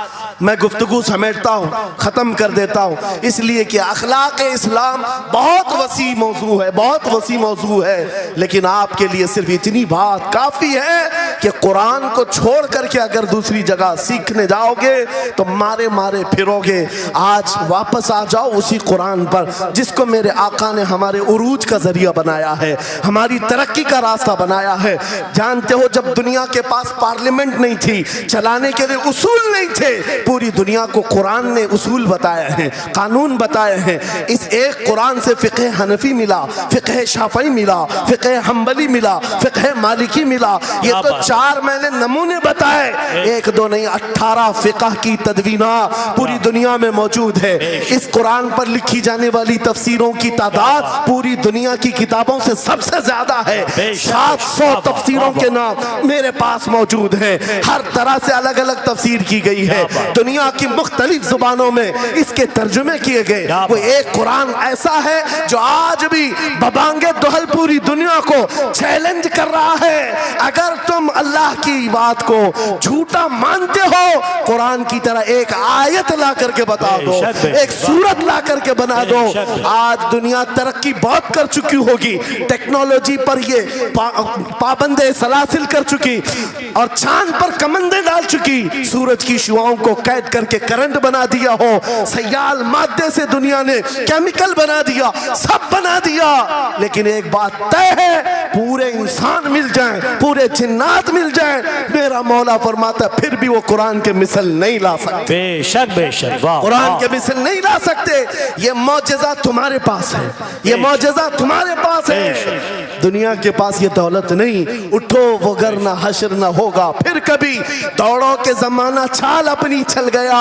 मैं गुफ्तगू समेटता हूँ, ख़त्म कर देता हूँ, इसलिए कि अखलाक इस्लाम बहुत वसी मौजू है, बहुत वसी मौजू है। लेकिन आपके लिए सिर्फ इतनी बात काफ़ी है कि कुरान को छोड़ करके अगर दूसरी जगह सीखने जाओगे तो मारे मारे फिरोगे। आज वापस आ जाओ उसी कुरान पर जिसको मेरे आका ने हमारे उरूज का जरिया बनाया है, हमारी तरक्की का रास्ता बनाया है। जानते हो, जब दुनिया के पास पार्लियामेंट नहीं थी, चलाने के लिए उसूल नहीं थे, पूरी दुनिया को कुरान ने उसूल बताए हैं, कानून बताए हैं। इस एक कुरान से फ़िक़्ह हनफी मिला, फ़िक़्ह शाफ़ई मिला, फ़िक़्ह हम्बली मिला, फ़िक़्ह मालिकी मिला। ये तो 4 मैंने नमूने बताए, 1 2 नहीं 18 फ़िक़्ह की तदवीना पूरी दुनिया में मौजूद है। इस कुरान पर लिखी जाने वाली तफसीरों की तादाद पूरी दुनिया की किताबों से सबसे ज्यादा है। 700 तफसीरों के नाम मेरे पास मौजूद हैं। हर तरह से अलग अलग तफसीर की गई है, दुनिया की मुख्तलिफ जुबानों में इसके तर्जुमे किए गए। वो एक कुरान ऐसा है जो आज भी बबांगे दुहल पूरी दुनिया को चैलेंज कर रहा है। अगर तुम अल्लाह की बात को झूठा मानते हो, कुरान की तरह एक आयत ला करके बता दो, एक सूरत ला करके बना दो। आज दुनिया तरक्की बहुत कर चुकी होगी, टेक्नोलॉजी पर ये पाबंदे सलासिल कर चुकी और चांद पर कमंदे डाल चुकी, सूरज की शुआओं को कैद करके करंट बना दिया हो, सयाल मादे से दुनिया ने केमिकल बना दिया, सब बना दिया। लेकिन एक बात तय है, पूरे इंसान मिल जाएं, पूरे जिन्नात मिल जाएं, मेरा मौला फरमाता फिर भी वो कुरान के मिसल नहीं ला सकते। बेशक बेशक, वाह, कुरान के मिसल नहीं ला सकते। ये मौजज़ा तुम्हारे पास है, ये मौजज़ा तुम्हारे पास है, दुनिया के पास ये दौलत नहीं। उठो वगरना हश्र न होगा फिर कभी, दौड़ो के जमाना चाल अपनी चल गया।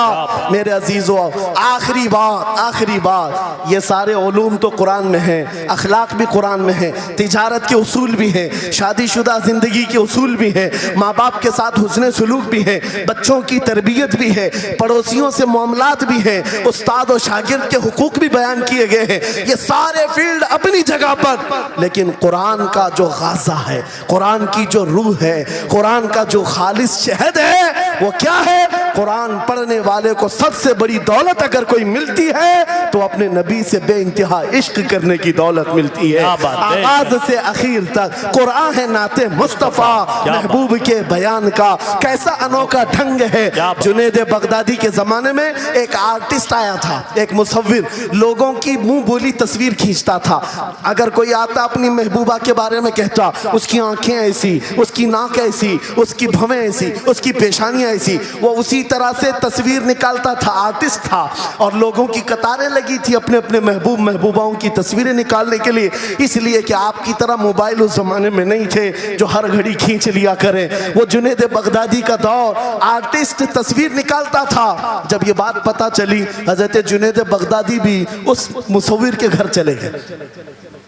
मेरे अजीजों, आखिरी बात, ये सारे उलूम तो कुरान में है, अखलाक भी कुरान में है, तिजारत के उसूल भी हैं, शादीशुदा जिंदगी के उसूल भी हैं, माँ बाप के साथ हुस्न सलूक भी है, बच्चों की तरबियत भी है, पड़ोसियों से मामलात भी हैं, उस्ताद और शागिर्द के हुकूक भी बयान किए गए हैं। ये सारे फील्ड अपनी जगह पर, लेकिन कुरान का जो गाज़ा है, कुरान की जो रूह है, कुरान का जो खालिस शहद है, वो क्या है? कुरान पढ़ने वाले को सबसे बड़ी दौलत अगर कोई मिलती है तो अपने नबी से बेइंतहा इश्क करने की दौलत मिलती है। आगाज से आखिर तक कुरान है नाते मुस्तफ़ा, महबूब के बयान का कैसा अनोखा ढंग है। जुनैद बगदादी के जमाने में एक आर्टिस्ट आया था, एक मुसव्विर, लोगों की मुंह बोली तस्वीर खींचता था। अगर कोई आता अपनी महबूबा के बारे में कहता, उसकी आंखें ऐसी, उसकी नाक ऐसी, उसकी भवें ऐसी, उसकी पेशानियां ऐसी, वो उसी तरह से तस्वीर निकालता था। आर्टिस्ट था और लोगों की कतारें लगी थी अपने अपने महबूब महबूबाओं की तस्वीरें निकालने के लिए, इसलिए कि आपकी तरह मोबाइल उस जमाने में नहीं थे जो हर घड़ी खींच लिया करें। वो जुनैद बगदादी का दौर, आर्टिस्ट तस्वीर निकालता था। जब ये बात पता चली, हजरत जुनैद बगदादी भी उस मुसव्विर के घर चले गए,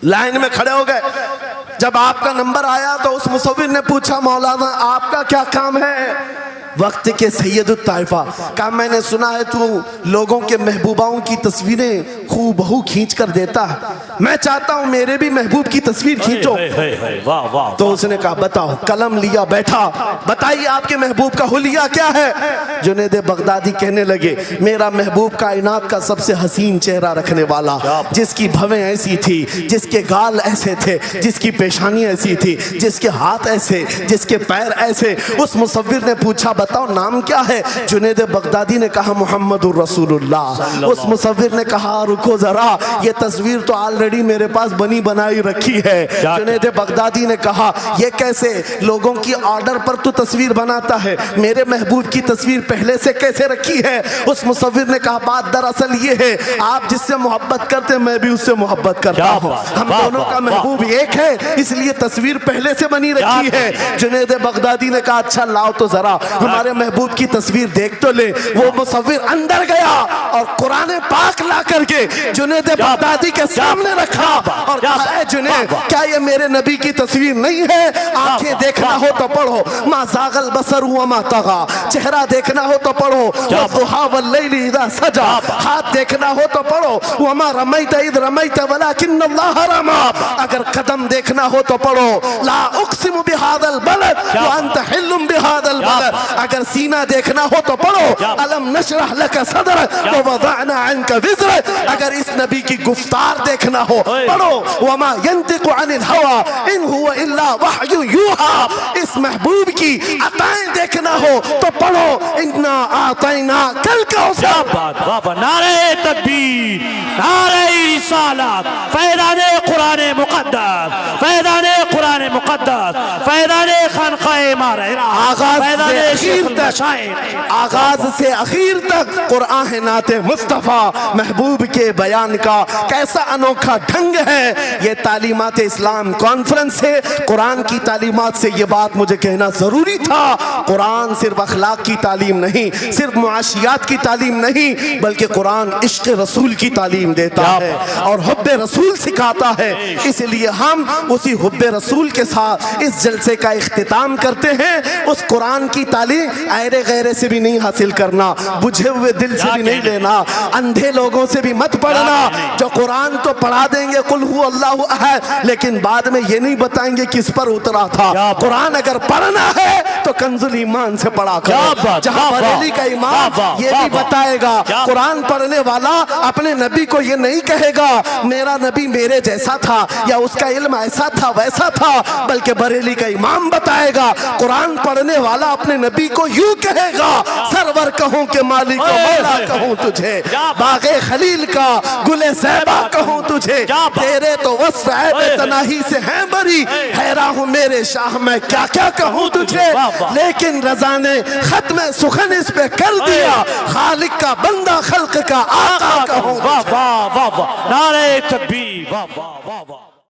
लाइन में खड़े हो गए। जब आपका नंबर आया तो उस मुसव्विर ने पूछा, मौलाना आपका क्या काम है? वक्त के सैयद ताइफा का, मैंने सुना है तू लोगों के महबूबाओं की तस्वीरें खूबहू खींच कर देता है, मैं चाहता हूं मेरे भी महबूब की तस्वीर खींचो। वाह वाह। तो उसने कहा बताओ, कलम लिया बैठा, बताइए आपके महबूब का हुलिया क्या है? जुनैद बगदादी कहने लगे, मेरा महबूब कायनात का सबसे हसीन चेहरा रखने वाला, जिसकी भवें ऐसी थी, जिसके गाल ऐसे थे, जिसकी पेशानी ऐसी थी, जिसके हाथ ऐसे, जिसके पैर ऐसे। उस मुसव्विर ने पूछा बताओ नाम क्या है? जुनैद बगदादी ने कहा मुहम्मदुर रसूलुल्लाह। उस मुसव्विर ने कहा रुको जरा, ये तस्वीर तो ऑलरेडी मेरे पास बनी बनाई रखी है। जुनैद बगदादी ने कहा ये कैसे? लोगों की ऑर्डर पर तू तस्वीर बनाता है, मेरे महबूब की तस्वीर पहले से कैसे रखी है? उस मुसव्विर ने कहा बात दरअसल ये है, आप जिससे मोहब्बत करते मैं भी उससे मोहब्बत करता हूँ, हम दोनों का महबूब एक है, इसलिए तस्वीर पहले से बनी रखी है। जुनैद बगदादी ने कहा अच्छा लाओ तो जरा हमारे महबूब की तस्वीर देख तो ले। वो मुसव्विर अंदर गया और कुरान पाक ला करके जुनैद बगदादी के सामने रखा और कहा जुनैद क्या ये मेरे नबी की तस्वीर नहीं है? आंखें देखना हो तो पढ़ो, मा ज़ागल बसर व मा तगा, चेहरा देखना हो तो पढ़ो, वद्दुहा वल्लैलि इज़ा सजा, हाथ देखना हो तो पढ़ो, व मा रमैत इज़ रमैत वलाकिन्नल्लाह रमा, अगर कदम देखना हो तो पढ़ो, ला उक़सिमु बिहादल बलद व अंत हिल्लुम बिहादल बलद, अगर सीना देखना हो तो पढ़ो अलम नशरह लक सदरक व वदअना अन्का विज़रक। अगर इस नबी की गुफ्तार देखना हो पढ़ो वमा यंतिकु अनिल हवा इन हुवा इल्ला वहयु यूहा। इस महबूब की अताएं देखना हो तो पढ़ो इन्ना आतैना कल कौसर। बात वाह, नारे तकबीर, नारे रिसालत, फैज़ाने कुरान मुक़द्दस, फैज़ाने कुरान मुक़द्दस, फैज़ाने खानक़ाह माहिरा, आगाज से आखिर तक कुरान नाते मुस्तफ़ा महबूब के बयान का कैसा अनोखा ढंग है। ये तालीमात इस्लाम कॉन्फ्रेंस से कुरान की तालीमात से ये बात मुझे कहना जरूरी था। कुरान सिर्फ अखलाक की तालीम नहीं, सिर्फ मुआशियात की तालीम नहीं, बल्कि कुरान इश्क रसूल की तालीम देता है और हुब्बे रसूल सिखाता है। इसलिए हम उसी हुब्बे रसूल के साथ इस जलसे का इख्तिताम करते हैं। उस कुरान की तालीम ऐरे गैरे से भी नहीं हासिल करना, बुझे हुए दिल से भी नहीं लेना, अंधे लोगों से भी मत पढ़ना जो कुरान तो पढ़ा देंगे कुल हु अल्लाहु अहद, लेकिन बाद में ये नहीं बताएंगे किस पर उतरा था। कुरान अगर पढ़ना है तो कंजुल ईमान से पढ़ा करो, जहां बरेली का इमाम ये भी बताएगा कुरान पढ़ने वाला अपने नबी को ये नहीं कहेगा मेरा नबी मेरे जैसा था या उसका इल्म ऐसा था वैसा था, बल्कि बरेली का इमाम बताएगा कुरान पढ़ने वाला अपने नबी को यूं कहेगा सरवर कहूं के मालिक मौला कहूं तुझे, बागे खलील का गुले ज़ैबा कहूं तुझे, तेरे तो वस्फ़ ऐब तनाही से हैं बरी, हैरान हूं मेरे शाह मैं क्या क्या कहूं तुझे। लेकिन रज़ा ने खत्म सुखन इस पे कर दिया, खालिक का बंदा खल्क का आका कहूं। वाह वाह वाह, नारे तकबीर, वाह वाह वाह।